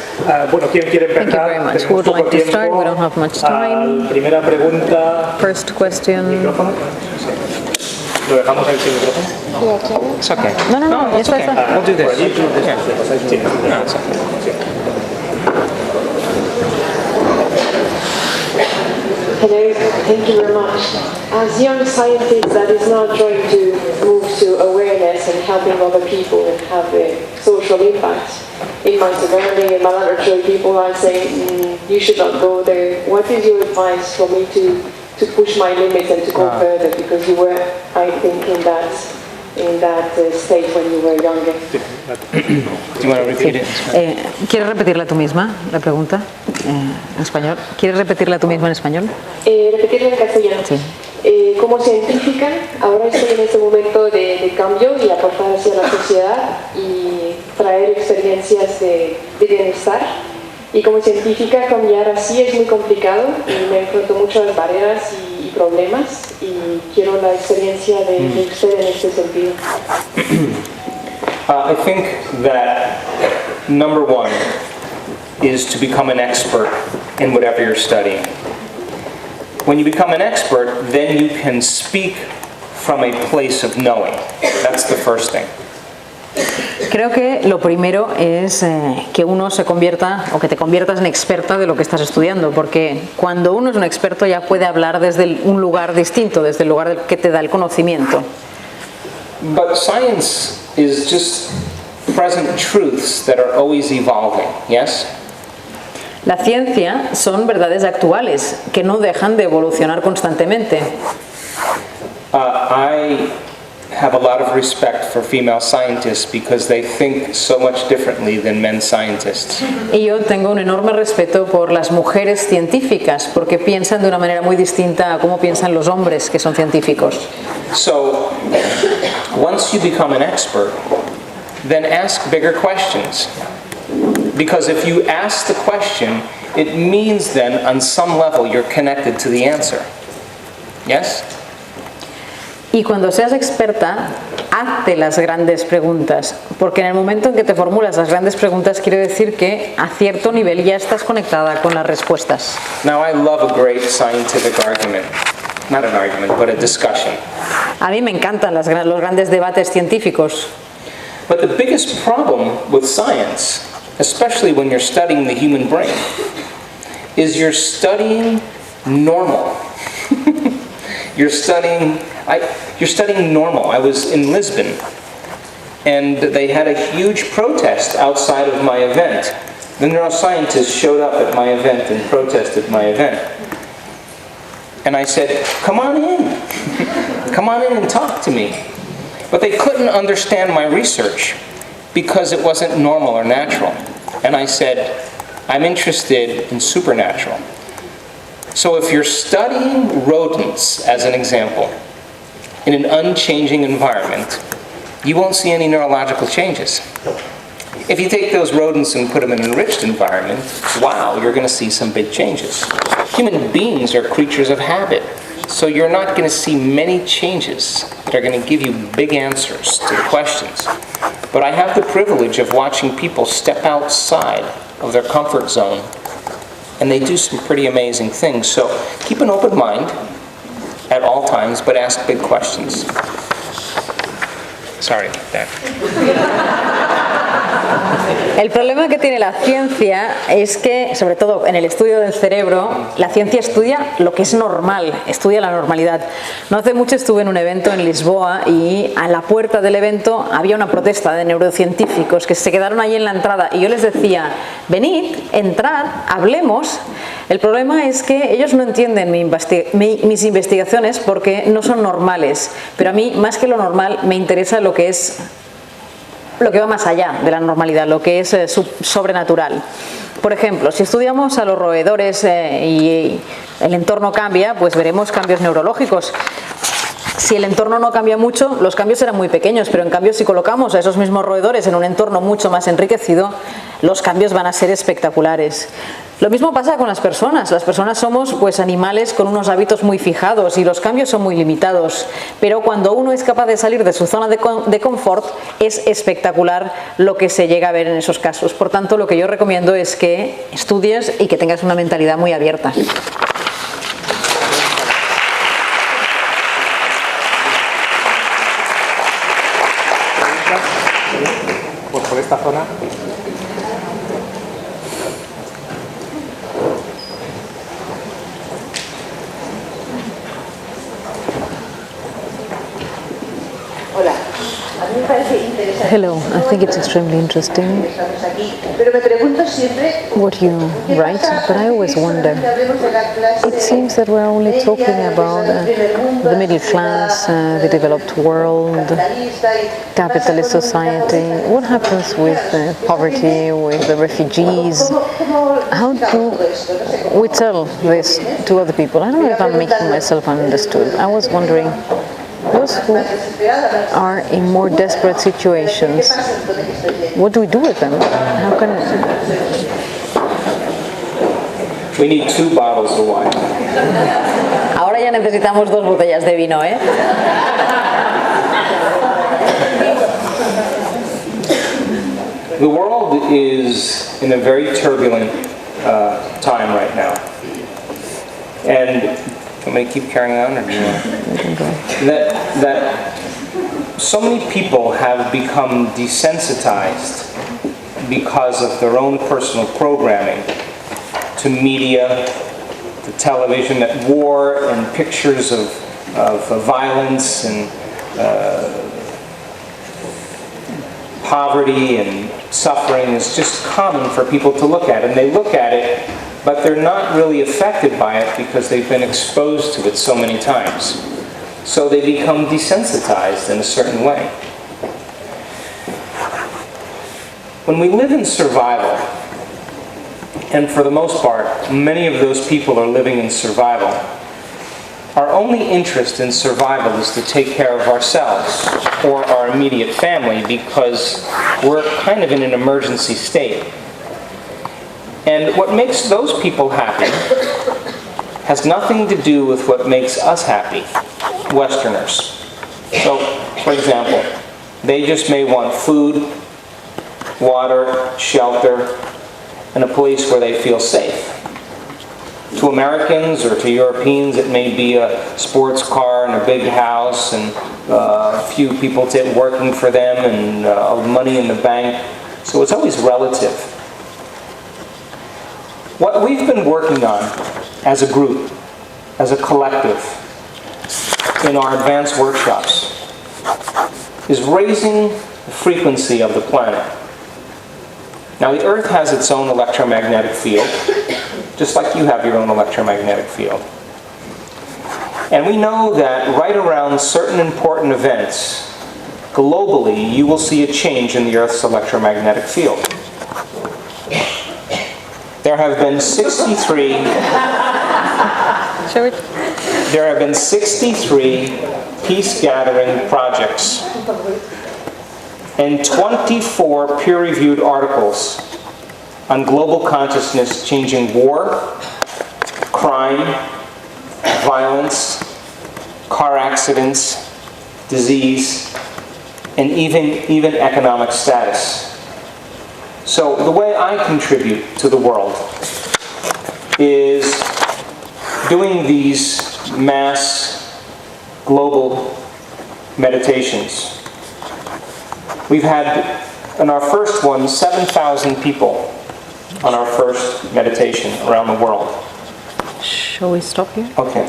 Bueno, ¿quién quiere Thank you empezar? very much. Tenemos Who would poco like to start? tiempo. We don't have much time. Primera pregunta. First question. ¿Micrófono? Sí. ¿Lo dejamos ahí sin micrófono? It's okay. No, it's ya okay. está. We'll do this. Por allí, Yeah. le pasáis sin micrófono. No, it's okay. Sí. Hello, thank you very much. As young scientists, that is not trying to move to awareness and helping other people and have a social impact. In my surrounding, in my laboratory, people are saying, you should not go there. What is your advice for me to push my limits and to go further? Because you were, I think, in that state when you were younger. Do you want to repeat it? ¿Quieres repetirla tú misma, la pregunta? En español. ¿Quieres repetirla tú misma en español? Repetirlo en castellano. Sí. Como científica, ahora estoy en este momento de cambio y aportar hacia la sociedad y traer experiencias de bienestar. Y como científica, cambiar así es muy complicado y me enfrento mucho a las barreras y problemas y quiero la experiencia de usted en este sentido. I think that number one is to become an expert in whatever you're studying. When you become an expert, then you can speak from a place of knowing. That's the first thing. Creo que lo primero es que uno se convierta o que te conviertas en experta de lo que estás estudiando, porque cuando uno es un experto ya puede hablar desde un lugar distinto, desde el lugar que te da el conocimiento. But science is just present truths that are always evolving, yes? La ciencia son verdades actuales que no dejan de evolucionar constantemente. I have a lot of respect for female scientists because they think so much differently than men scientists. Y yo tengo un enorme respeto por las mujeres científicas porque piensan de una manera muy distinta a cómo piensan los hombres que son científicos. So, once you become an expert, then ask bigger questions. Because if you ask the question, it means then on some level you're connected to the answer. Yes? Y cuando seas experta, hazte las grandes preguntas, porque en el momento en que te formulas las grandes preguntas quiere decir que a cierto nivel ya estás conectada con las respuestas. Now I love a great scientific argument. not an argument, but a discussion. A mí me encantan los grandes debates científicos. But the biggest problem with science, especially when you're studying the human brain, is you're studying normal. You're studying normal. I was in Lisbon, and they had a huge protest outside of my event. The neuroscientists showed up at my event and protested my event. And I said, come on in. Come on in and talk to me. But they couldn't understand my research because it wasn't normal or natural. And I said, I'm interested in supernatural. So if you're studying rodents, as an example, in an unchanging environment, you won't see any neurological changes. If you take those rodents and put them in an enriched environment, wow, you're going to see some big changes. Human beings are creatures of habit, so you're not going to see many changes that are going to give you big answers to questions. But I have the privilege of watching people step outside of their comfort zone, and they do some pretty amazing things. So keep an open mind at all times, but ask big questions. Sorry about that. El problema que tiene la ciencia es que, sobre todo en el estudio del cerebro, la ciencia estudia lo que es normal, estudia la normalidad. No hace mucho estuve en un evento en Lisboa y a la puerta del evento había una protesta de neurocientíficos que se quedaron ahí en la entrada y yo les decía, venid, entrad, hablemos. El problema es que ellos no entienden mis investigaciones porque no son normales, pero a mí, más que lo normal, me interesa lo que va más allá de la normalidad, lo que es sobrenatural. Por ejemplo, si estudiamos a los roedores y el entorno cambia, pues veremos cambios neurológicos. Si el entorno no cambia mucho, los cambios serán muy pequeños, pero en cambio si colocamos a esos mismos roedores en un entorno mucho más enriquecido, los cambios van a ser espectaculares. Lo mismo pasa con las personas. Las personas somos pues animales con unos hábitos muy fijados y los cambios son muy limitados. Pero cuando uno es capaz de salir de su zona de confort, es espectacular lo que se llega a ver en esos casos. Por tanto, lo que yo recomiendo es que estudies y que tengas una mentalidad muy abierta. Por esta zona. Hola, a mí me parece interesante. Hello, I think it's extremely interesting Estamos aquí, pero me pregunto siempre what you write, but I always wonder. It seems that we're only talking about the middle class, the developed world, capitalist society. What happens with poverty, with the refugees? How do we tell this to other people? I don't know if I'm making myself understood. I was wondering, those who are in more desperate situations, what do we do with them? How can... We need 2 bottles of wine. Ahora ya necesitamos 2 botellas de vino, ¿eh? The world is in a very turbulent time right now. And I'm going to keep carrying on, or do you want that so many people have become desensitized because of their own personal programming to media, to television, that war and pictures of violence and poverty and suffering is just common for people to look at. And they look at it, but they're not really affected by it because they've been exposed to it so many times. So they become desensitized in a certain way. When we live in survival, and for the most part, many of those people are living in survival, our only interest in survival is to take care of ourselves or our immediate family because we're kind of in an emergency state. And what makes those people happy has nothing to do with what makes us happy, Westerners. So, for example, they just may want food, water, shelter, and a place where they feel safe. To To Americans or to Europeans, it may be a sports car and a big house and a few people working for them and money in the bank. So it's always relative. What we've been working on as a group, as a collective, in our advanced workshops, is raising the frequency of the planet. Now, the Earth has its own electromagnetic field, just like you have your own electromagnetic field. And we know that right around certain important events, globally, you will see a change in the Earth's electromagnetic field. There have been 63 peace-gathering projects and 24 peer-reviewed articles on global consciousness changing war, crime, violence, car accidents, disease, and even economic status. So the way I contribute to the world is doing these mass global meditations. We've had, in our first one, 7,000 people on our first meditation around the world. Shall we stop here? Okay.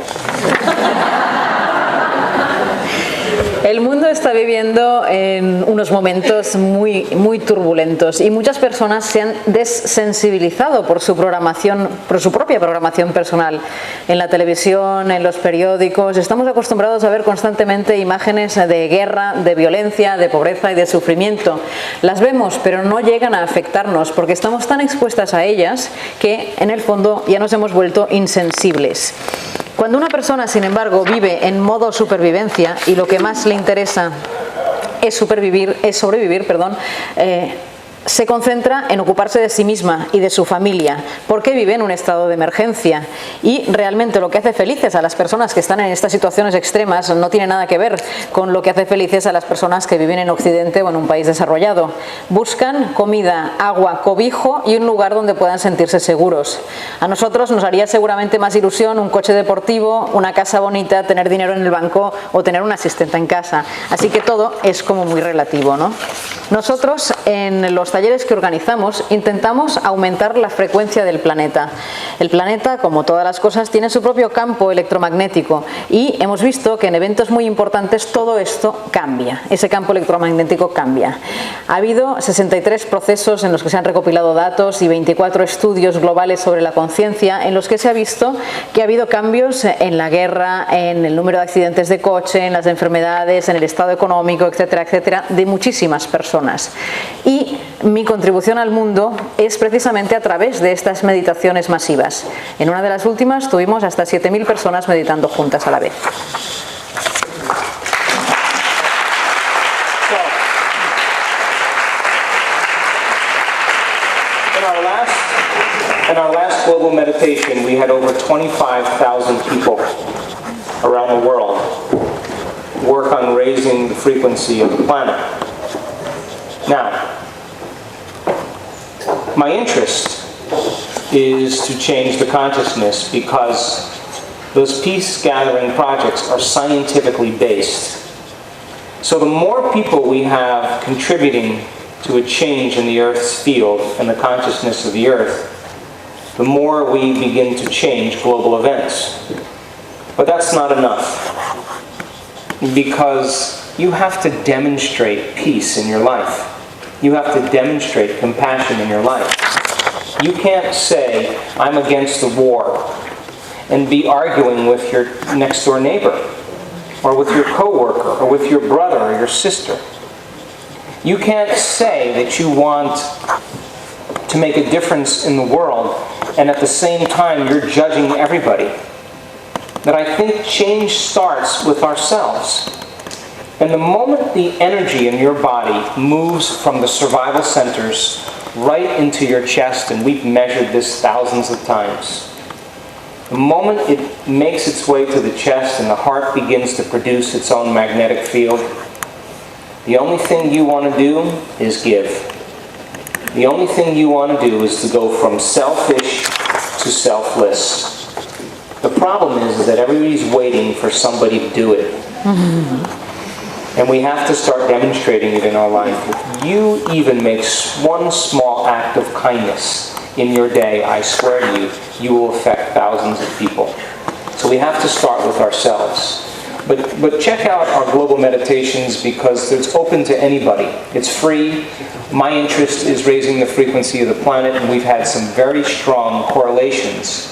El mundo está viviendo en unos momentos muy turbulentos y muchas personas se han desensibilizado por su propia programación personal. En la televisión, en los periódicos, estamos acostumbrados a ver constantemente imágenes de guerra, de violencia, de pobreza y de sufrimiento. Las vemos, pero no llegan a afectarnos porque estamos tan expuestas a ellas que, en el fondo, ya nos hemos vuelto insensibles. Cuando una persona, sin embargo, vive en modo supervivencia y lo que más le interesa es sobrevivir, se concentra en ocuparse de sí misma y de su familia, porque vive en un estado de emergencia. Y realmente lo que hace felices a las personas que están en estas situaciones extremas no tiene nada que ver con lo que hace felices a las personas que viven en Occidente o en un país desarrollado. Buscan comida, agua, cobijo y un lugar donde puedan sentirse seguros. A nosotros nos haría seguramente más ilusión un coche deportivo, una casa bonita, tener dinero en el banco o tener un asistente en casa. Así que todo es como muy relativo, ¿no? Nosotros en los talleres que organizamos intentamos aumentar la frecuencia del planeta. El planeta, como todas las cosas, tiene su propio campo electromagnético y hemos visto que en eventos muy importantes todo esto cambia, ese campo electromagnético cambia. Ha habido 63 procesos en los que se han recopilado datos y 24 estudios globales sobre la conciencia en los que se ha visto que ha habido cambios en la guerra, en el número de accidentes de coche, en las enfermedades, en el estado económico, etcétera, etcétera, de muchísimas personas. Y mi contribución al mundo es precisamente a través de estas meditaciones masivas. En una de las últimas tuvimos hasta 7.000 personas meditando juntas a la vez. In our last global meditation, we had over 25,000 people around the world work on raising the frequency of the planet. Now, my interest is to change the consciousness because those peace-gathering projects are scientifically based. So the more people we have contributing to a change in the Earth's field and the consciousness of the Earth, the more we begin to change global events. But that's not enough, because you have to demonstrate peace in your life. You have to demonstrate compassion in your life. You can't say, I'm against the war, and be arguing with your next door neighbor, or with your coworker, or with your brother or your sister. You can't say that you want to make a difference in the world, and at the same time you're judging everybody. That I think change starts with ourselves. And the moment the energy in your body moves from the survival centers right into your chest, and we've measured this thousands of times, the moment it makes its way to the chest and the heart begins to produce its own magnetic field, the only thing you want to do is give. The only thing you want to do is to go from selfish to selfless. problem is that everybody's waiting for somebody to do it. And we have to start demonstrating it in our life. If you even make one small act of kindness in your day, I swear to you, you will affect thousands of people. So we have to start with ourselves. But check out our global meditations because it's open to anybody. It's free. My interest is raising the frequency of the planet, and we've had some very strong correlations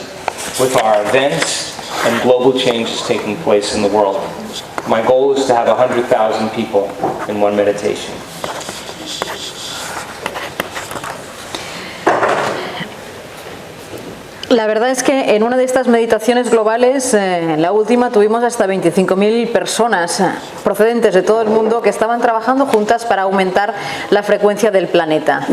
with our events and global changes taking place in the world. My goal is to have 100,000 people in one meditation. La verdad es que en una de estas meditaciones globales, la última, tuvimos hasta 25.000 personas procedentes de todo el mundo que estaban trabajando juntas para aumentar la frecuencia del planeta.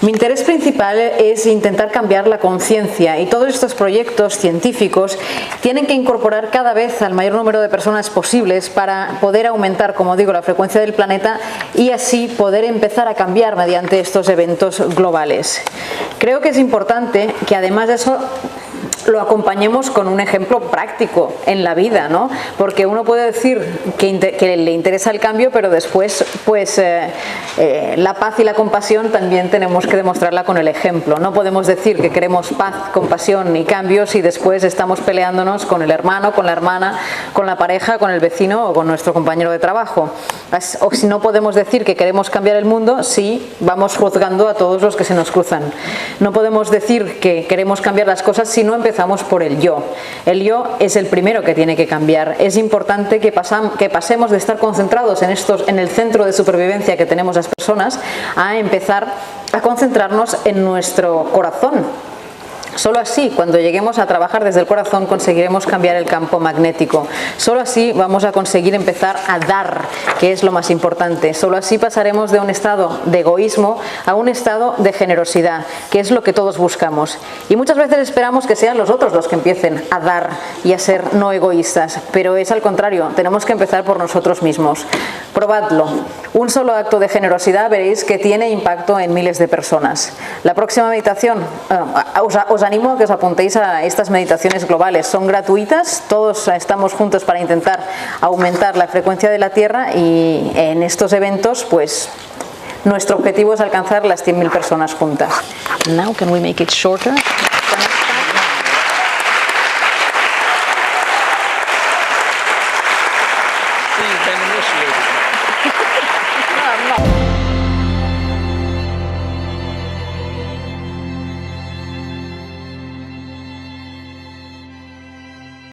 Mi interés principal es intentar cambiar la conciencia y todos estos proyectos científicos tienen que incorporar cada vez al mayor número de personas posibles para poder aumentar, como digo, la frecuencia del planeta y así poder empezar a cambiar mediante estos eventos globales. Creo que es importante que además de eso lo acompañemos con un ejemplo práctico en la vida, ¿no? Porque uno puede decir que le interesa el cambio, pero después pues la paz y la compasión también tenemos que demostrarla con el ejemplo. No podemos decir que queremos paz, compasión y cambios y después estamos peleándonos con el hermano, con la hermana, con la pareja, con el vecino o con nuestro compañero de trabajo. O si no podemos decir que queremos cambiar el mundo si vamos juzgando a todos los que se nos cruzan. No podemos decir que queremos cambiar las cosas si no empezamos por el yo. El yo es el primero que tiene que cambiar. Es importante que pasemos de estar concentrados en el centro de supervivencia que tenemos las personas a empezar a concentrarnos en nuestro corazón. Solo así, cuando lleguemos a trabajar desde el corazón, conseguiremos cambiar el campo magnético. Solo así vamos a conseguir empezar a dar, que es lo más importante. Solo así pasaremos de un estado de egoísmo a un estado de generosidad, que es lo que todos buscamos. Y muchas veces esperamos que sean los otros los que empiecen a dar y a ser no egoístas, pero es al contrario, tenemos que empezar por nosotros mismos. Probadlo. Un solo acto de generosidad veréis que tiene impacto en miles de personas. La próxima meditación, os animo a que os apuntéis a estas meditaciones globales. Son gratuitas, todos estamos juntos para intentar aumentar la frecuencia de la Tierra y en estos eventos, pues, nuestro objetivo es alcanzar las 100.000 personas juntas. Now can we make it shorter? You've been initiated.